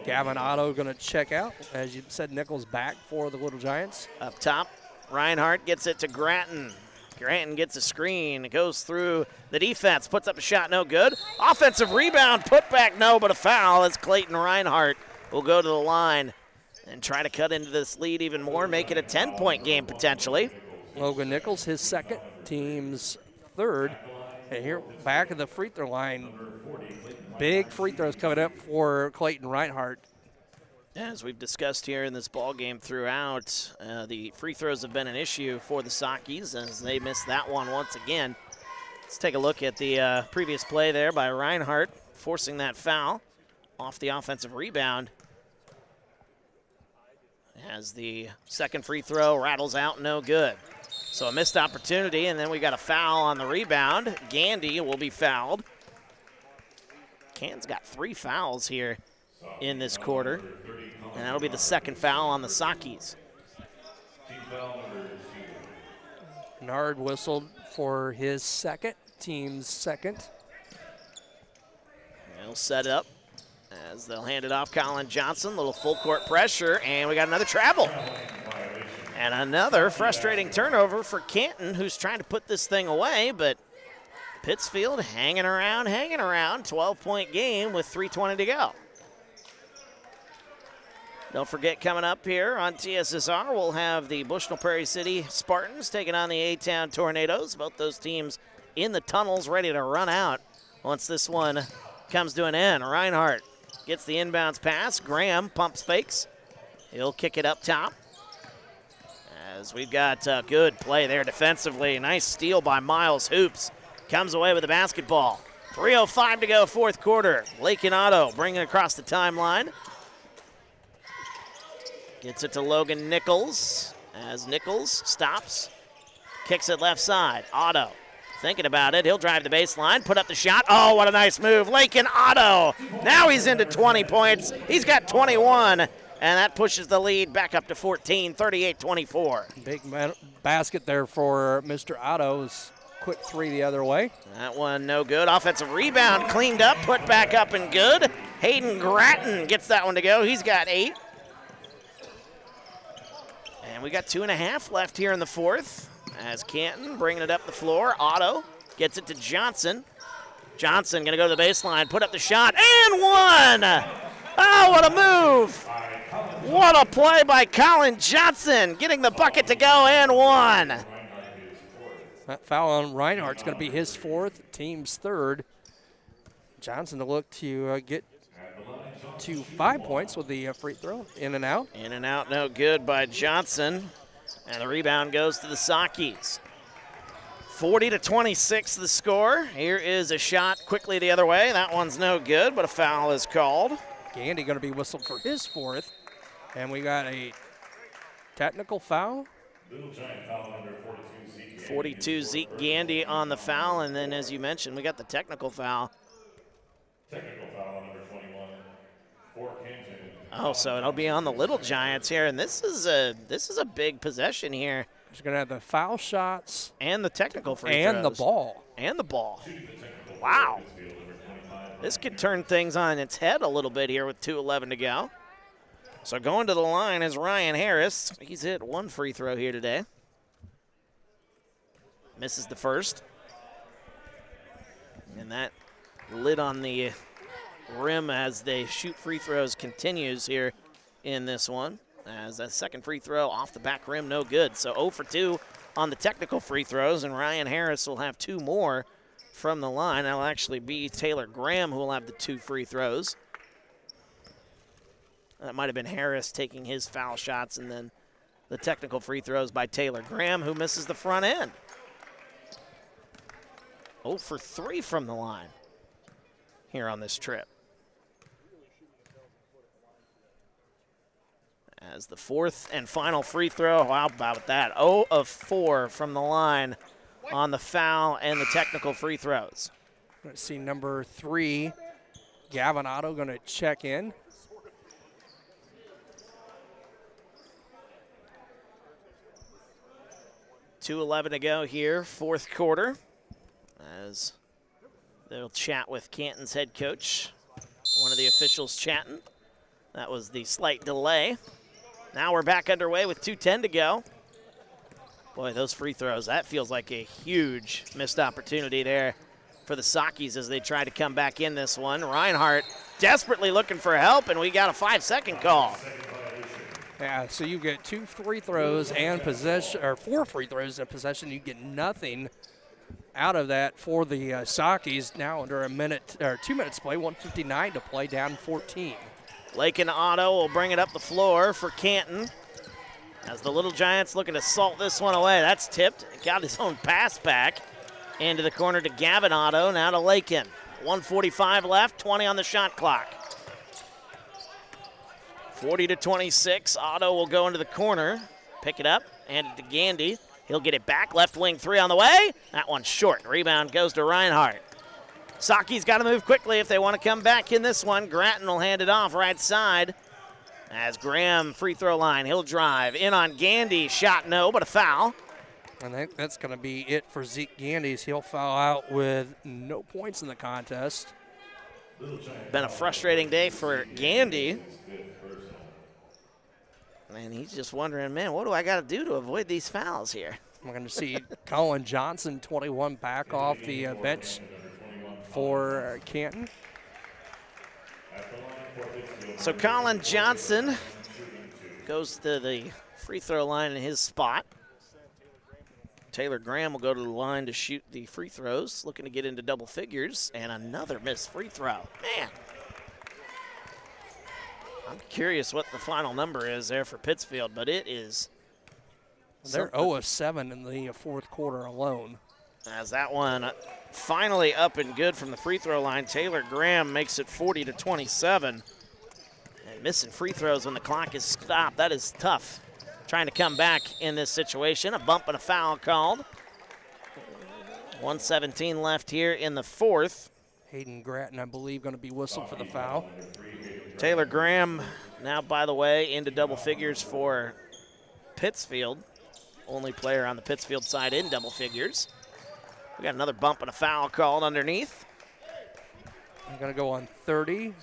S2: Gavin Otto going to check out. As you said, Nichols back for the Little Giants.
S1: Up top, Reinhardt gets it to Gratton. Gratton gets a screen, goes through the defense, puts up a shot, no good. Offensive rebound, put back, no, but a foul as Clayton Reinhardt will go to the line and try to cut into this lead even more, make it a 10-point game potentially.
S2: Logan Nichols, his second, team's third. And here back at the free throw line, big free throws coming up for Clayton Reinhardt.
S1: As we've discussed here in this ball game throughout, the free throws have been an issue for the Sockies as they missed that one once again. Let's take a look at the previous play there by Reinhardt, forcing that foul off the offensive rebound. As the second free throw rattles out, no good. So a missed opportunity, and then we got a foul on the rebound. Gandy will be fouled. Canton's got 3 fouls here in this quarter, and that'll be the second foul on the Sockies.
S2: Nard whistled for his second, team's second.
S1: They'll set up as they'll hand it off. Colin Johnson, little full court pressure, and we got another travel. And another frustrating turnover for Canton, who's trying to put this thing away, but Pittsfield hanging around. 12-point game with 3:20 to go. Don't forget, coming up here on TSSR, we'll have the Bushnell-Prairie City Spartans taking on the A-Town Tornadoes. Both those teams in the tunnels ready to run out once this one comes to an end. Reinhardt gets the inbounds pass. Graham pumps fakes. He'll kick it up top. As we've got good play there defensively. Nice steal by Miles Hoops. Comes away with the basketball. 3:05 to go, fourth quarter. Lakin Otto bringing it across the timeline. Gets it to Logan Nichols as Nichols stops. Kicks it left side. Otto thinking about it. He'll drive the baseline, put up the shot. Oh, what a nice move. Lakin Otto. Now he's into 20 points. He's got 21, and that pushes the lead back up to 14, 38-24.
S2: Big basket there for Mr. Otto's quick 3 the other way.
S1: That one no good. Offensive rebound cleaned up, put back up and good. Hayden Gratton gets that one to go. He's got 8. And we got 2.5 left here in the fourth as Canton bringing it up the floor. Otto gets it to Johnson. Johnson going to go to the baseline, put up the shot, and one! Oh, what a move! What a play by Colin Johnson, getting the bucket to go, and one.
S2: That foul on Reinhardt's going to be his 4th, team's 3rd. Johnson to look to get to 5 points with the free throw. In and out.
S1: In and out, no good by Johnson. And the rebound goes to the Sockies. 40-26 the score. Here is a shot quickly the other way. That one's no good, but a foul is called.
S2: Gandy going to be whistled for his 4th. And we got a technical foul.
S1: 42 Zeke Gandy on the foul, and then as you mentioned, we got the technical foul.
S12: Technical foul on number 21 for Canton.
S1: Oh, so it'll be on the Little Giants here, and this is a big possession here.
S2: He's going to have the foul shots
S1: and the technical free
S2: and
S1: throws.
S2: the ball.
S1: Wow. This could turn things on its head a little bit here with 2:11 to go. So going to the line is Ryan Harris. He's hit 1 free throw here today. Misses the first. And that lid on the rim as they shoot free throws continues here in this one. As a second free throw off the back rim, no good. So 0 for 2 on the technical free throws, and Ryan Harris will have 2 more from the line. That'll actually be Taylor Graham who will have the 2 free throws. That might have been Harris taking his foul shots, and then the technical free throws by Taylor Graham, who misses the front end. 0 for 3 from the line here on this trip. As the 4th and final free throw, how about that? 0 of 4 from the line on the foul and the technical free throws.
S2: Let's see number 3, Gavin Otto, going to check in.
S1: $2:11 to go here, fourth quarter, as they'll chat with Canton's head coach. One of the officials chatting. That was the slight delay. Now we're back underway with 2:10 to go. Boy, those free throws, that feels like a huge missed opportunity there for the Sockies as they try to come back in this one. Reinhardt desperately looking for help, and we got a 5-second call.
S2: Yeah, so you get 2 free throws and possession, or 4 free throws and possession. You get nothing out of that for the Sockies. Now under a minute or 2 minutes play, 1:59 to play, down 14.
S1: Lakin Otto will bring it up the floor for Canton. As the Little Giants looking to salt this one away. That's tipped. Got his own pass back into the corner to Gavin Otto. Now to Lakin. 1:45 left, 20 on the shot clock. 40-26. Otto will go into the corner. Pick it up, hand it to Gandy. He'll get it back. Left wing three on the way. That one's short. Rebound goes to Reinhardt. Saki's got to move quickly if they want to come back in this one. Gratton will hand it off right side. As Graham, free throw line, he'll drive. In on Gandy, shot no, but a foul.
S2: And that's going to be it for Zeke Gandy's. He'll foul out with no points in the contest.
S1: Been a frustrating day for Gandy. And he's just wondering, man, what do I got to do to avoid these fouls here?
S2: We're going to see Colin Johnson, 21, back off the bench for Canton.
S1: So Colin Johnson goes to the free throw line in his spot. Taylor Graham will go to the line to shoot the free throws, looking to get into double figures, and another missed free throw. Man, I'm curious what the final number is there for Pittsfield, but it is.
S2: They're 0 of 7 in the fourth quarter alone.
S1: As that one finally up and good from the free throw line, Taylor Graham makes it 40-27. And missing free throws when the clock is stopped, that is tough. Trying to come back in this situation. A bump and a foul called. 1:17 left here in the fourth.
S2: Hayden Gratton, I believe, going to be whistled for the foul.
S1: Taylor Graham now, by the way, into double figures for Pittsfield. Only player on the Pittsfield side in double figures. We got another bump and a foul called underneath.
S2: I'm going to go on 30.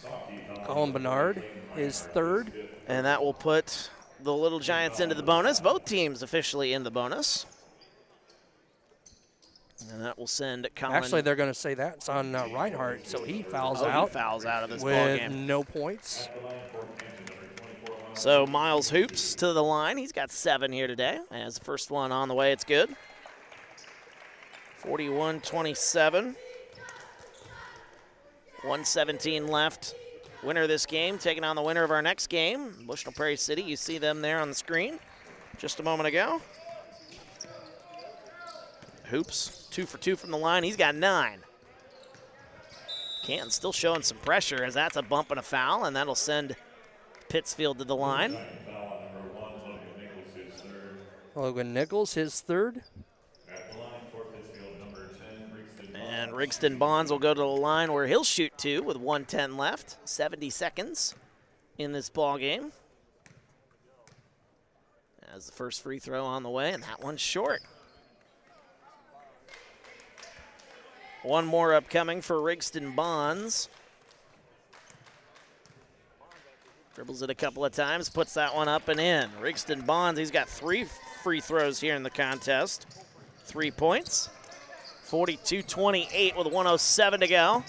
S2: Colin Bernard, his third.
S1: And that will put the Little Giants into the bonus. Both teams officially in the bonus. And that will send Colin.
S2: Actually, they're going to say that's on Reinhardt, so he fouls out.
S1: He fouls out of this ball
S2: with
S1: game.
S2: No points.
S1: So Miles Hoops to the line. He's got 7 here today. As the first one on the way, it's good. 41-27. 1:17 left. Winner of this game taking on the winner of our next game, Bushnell-Prairie City. You see them there on the screen just a moment ago. Hoops, 2 for 2 from the line. He's got 9. Canton still showing some pressure as that's a bump and a foul, and that'll send Pittsfield to the line.
S2: Logan Nichols, his third.
S1: And Rigston Bonds will go to the line where he'll shoot 2 with 1:10 left. 70 seconds in this ball game. As the first free throw on the way, and that one's short. One more upcoming for Rigston Bonds. Dribbles it a couple of times, puts that one up and in. Rigston Bonds, he's got 3 free throws here in the contest. 3 points. 42-28 with 1:07 to go.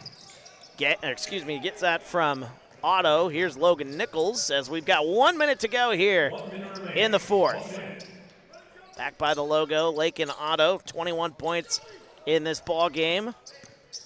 S1: Gets that from Otto. Here's Logan Nichols as we've got 1 minute to go here in the fourth. Back by the logo, Lakin Otto, 21 points in this ball game.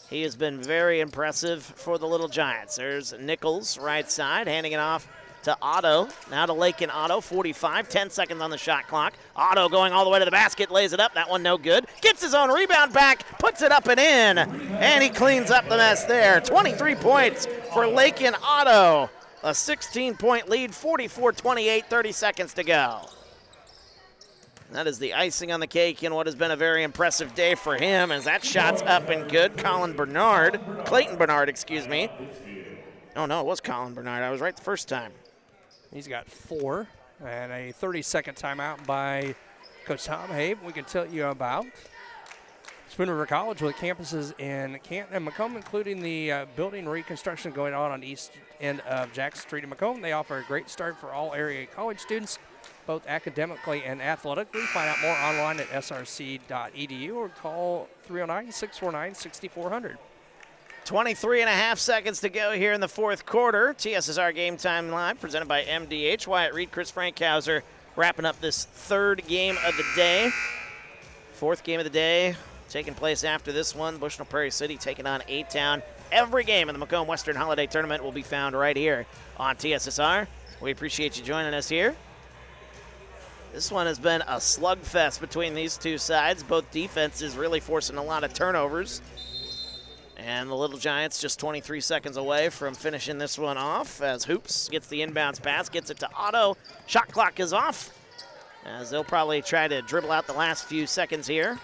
S1: He has been very impressive for the Little Giants. There's Nichols, right side, handing it off to Otto. Now to Lakin Otto, 45, 10 seconds on the shot clock. Otto going all the way to the basket, lays it up. That one no good. Gets his own rebound back, puts it up and in, and he cleans up the mess there. 23 points for Lakin Otto. A 16-point lead, 44-28, 30 seconds to go. That is the icing on the cake in what has been a very impressive day for him as that shot's up and good. Clayton Bernard, excuse me. Oh, no, it was Colin Bernard. I was right the first time.
S2: He's got 4 and a 30-second timeout by Coach Tom Habe. We can tell you about Spoon River College with campuses in Canton and Macomb, including the building reconstruction going on east end of Jackson Street in Macomb. They offer a great start for all area college students, both academically and athletically. Find out more online at src.edu or call 309-649-6400.
S1: 23 and a half seconds to go here in the fourth quarter. TSSR Game Time Live, presented by MDH. Wyatt Reed, Chris Frankhauser, wrapping up this third game of the day. Fourth game of the day taking place after this one. Bushnell-Prairie City taking on A-Town every game in the Macomb Western Holiday Tournament will be found right here on TSSR. We appreciate you joining us here. This one has been a slugfest between these two sides. Both defenses really forcing a lot of turnovers. And the Little Giants just 23 seconds away from finishing this one off as Hoops gets the inbounds pass, gets it to Otto. Shot clock is off as they'll probably try to dribble out the last few seconds here.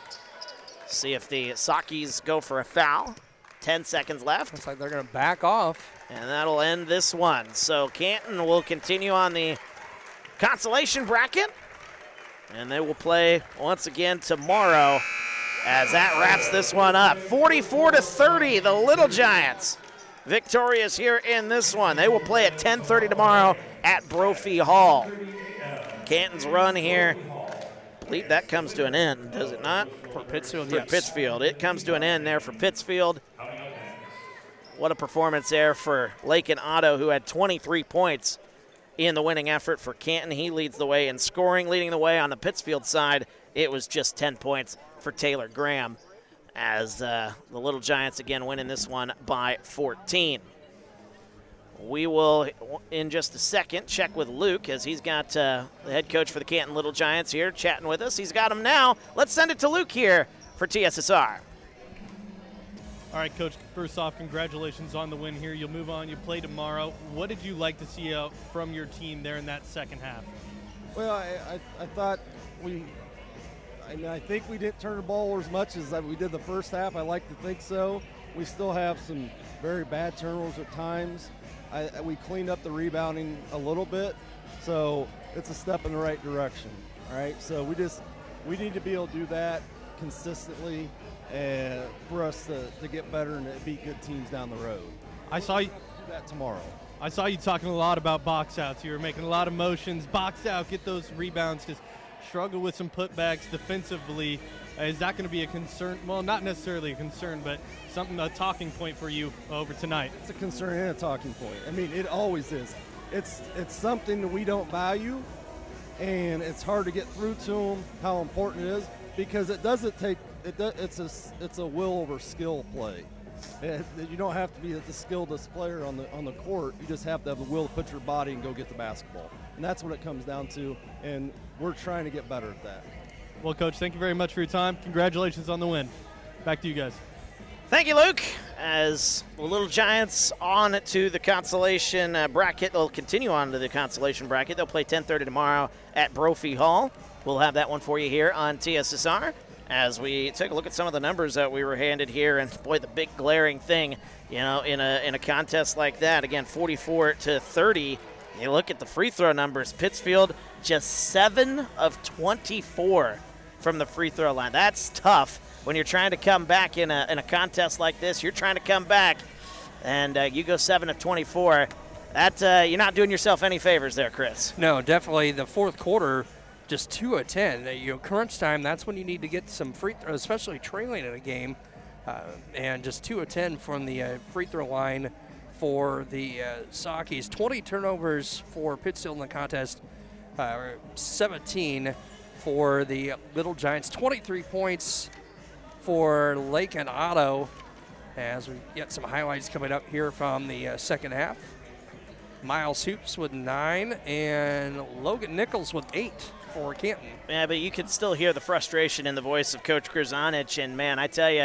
S1: See if the Sockies go for a foul. 10 seconds left.
S2: Looks like they're going to back off.
S1: And that'll end this one. So Canton will continue on the consolation bracket. And they will play once again tomorrow as that wraps this one up. 44-30, the Little Giants victorious here in this one. They will play at 10:30 tomorrow at Brophy Hall. Canton's run here, I believe that comes to an end, does it not?
S2: For Pittsfield,
S1: For
S2: yes.
S1: Pittsfield. It comes to an end there for Pittsfield. What a performance there for Lake and Otto, who had 23 points in the winning effort for Canton. He leads the way in scoring. Leading the way on the Pittsfield side, it was just 10 points for Taylor Graham as the Little Giants again winning this one by 14. We will, in just a second, check with Luke as he's got the head coach for the Canton Little Giants here chatting with us. He's got him now. Let's send it to Luke here for TSSR.
S7: All right, Coach, first off, congratulations on the win here. You'll move on. You play tomorrow. What did you like to see from your team there in that second half?
S8: Well, I thought I think we didn't turn the ball as much as we did the first half. I like to think so. We still have some very bad turnovers at times. We cleaned up the rebounding a little bit, so it's a step in the right direction. All right, so we need to be able to do that consistently for us to get better and beat good teams down the road.
S7: I saw you
S8: do that tomorrow.
S7: I saw you talking a lot about box outs. You were making a lot of motions. Box out, get those rebounds. Just struggle with some putbacks defensively. Is that going to be a concern? Well, not necessarily a concern, but a talking point for you over tonight.
S8: It's a concern and a talking point. I mean, it always is. It's something that we don't value, and it's hard to get through to them how important it is because it doesn't take. It's a will over skill play. You don't have to be the skilledest player on the court. You just have to have the will to put your body and go get the basketball, and that's what it comes down to. And we're trying to get better at that.
S7: Well, Coach, thank you very much for your time. Congratulations on the win. Back to you guys.
S1: Thank you, Luke. As the Little Giants on to the consolation bracket, they'll continue on to the consolation bracket. They'll play 10:30 tomorrow at Brophy Hall. We'll have that one for you here on TSSR as we take a look at some of the numbers that we were handed here. And boy, the big glaring thing, in a contest like that, again, 44-30. You look at the free throw numbers. Pittsfield just 7 of 24 from the free throw line. That's tough when you're trying to come back in a contest like this. You're trying to come back, and you go 7 of 24. That you're not doing yourself any favors there, Chris.
S2: No, definitely. The fourth quarter, just 2 of 10. Crunch time, that's when you need to get some free throws, especially trailing in a game. And just 2 of 10 from the free throw line for the Sockies. 20 turnovers for Pittsfield in the contest, 17 for the Little Giants. 23 points for Lake and Otto as we get some highlights coming up here from the second half. Miles Hoops with 9 and Logan Nichols with 8 for Canton.
S1: Yeah, but you can still hear the frustration in the voice of Coach Grzanich, and man, I tell you,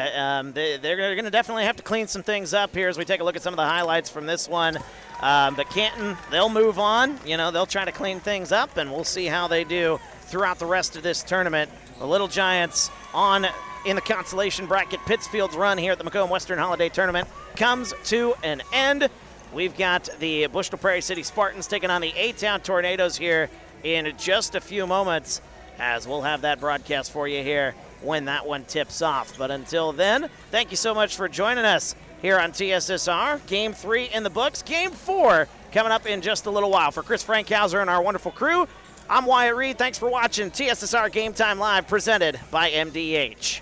S1: they're going to definitely have to clean some things up here as we take a look at some of the highlights from this one. But Canton, they'll move on. They'll try to clean things up, and we'll see how they do throughout the rest of this tournament. The Little Giants in the consolation bracket. Pittsfield's run here at the Macomb Western Holiday Tournament comes to an end. We've got the Bushnell-Prairie City Spartans taking on the A-Town Tornadoes here in just a few moments, as we'll have that broadcast for you here when that one tips off. But until then, thank you so much for joining us here on TSSR. Game 3 in the books. Game 4 coming up in just a little while. For Chris Frankhauser and our wonderful crew, I'm Wyatt Reed. Thanks for watching TSSR Game Time Live, presented by MDH.